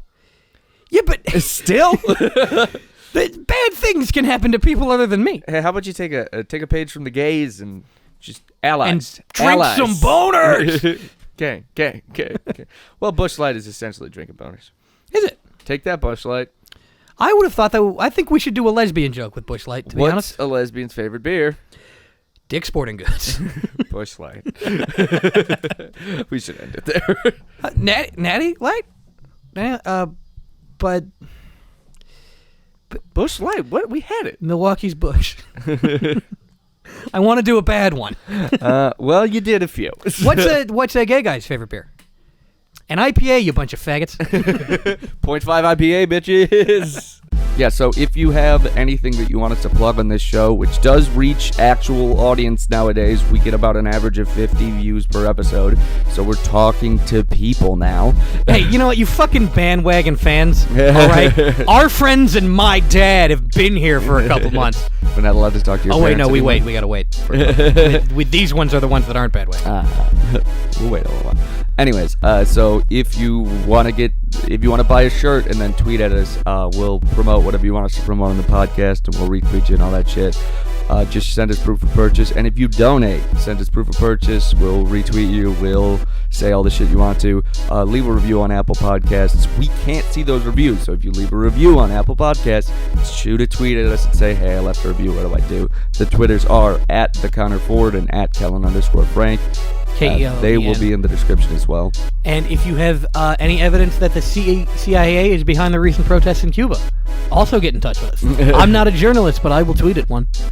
Yeah, but still, bad things can happen to people other than me. Hey, how about you take a page from the gays and just allies and drink some boners? Okay. Well, Busch Light is essentially drinking boners. Is it? Take that, Busch Light. I would have thought that. I think we should do a lesbian joke with Busch Light. To be honest, what's a lesbian's favorite beer? Dick's Sporting Goods. Busch Light. We should end it there. Natty Light? But Busch Light? What? We had it. Milwaukee's Busch. I want to do a bad one. Well, you did a few. What's a gay guy's favorite beer? An IPA, you bunch of faggots. 0.5 IPA, bitches. Yeah, so if you have anything that you want us to plug on this show, which does reach actual audience nowadays, we get about an average of 50 views per episode, so we're talking to people now. Hey, you know what, you fucking bandwagon fans, all right? Our friends and my dad have been here for a couple months. We're not allowed to talk to your parents anymore. wait. We gotta wait. These ones are the ones that aren't bandwagon. We'll wait a little while. Anyways, so if you want to buy a shirt and then tweet at us, we'll promote whatever you want us to promote on the podcast, and we'll retweet you and all that shit. just send us proof of purchase. And if you donate, send us proof of purchase. We'll retweet you. We'll say all the shit you want to. Leave a review on Apple Podcasts. We can't see those reviews, so if you leave a review on Apple Podcasts, shoot a tweet at us and say, hey, I left a review. What do I do? The Twitters are at the Connor Ford and at Kellen_Frank. They will be in the description as well. And if you have any evidence that the CIA is behind the recent protests in Cuba, also get in touch with us. I'm not a journalist, but I will tweet at one.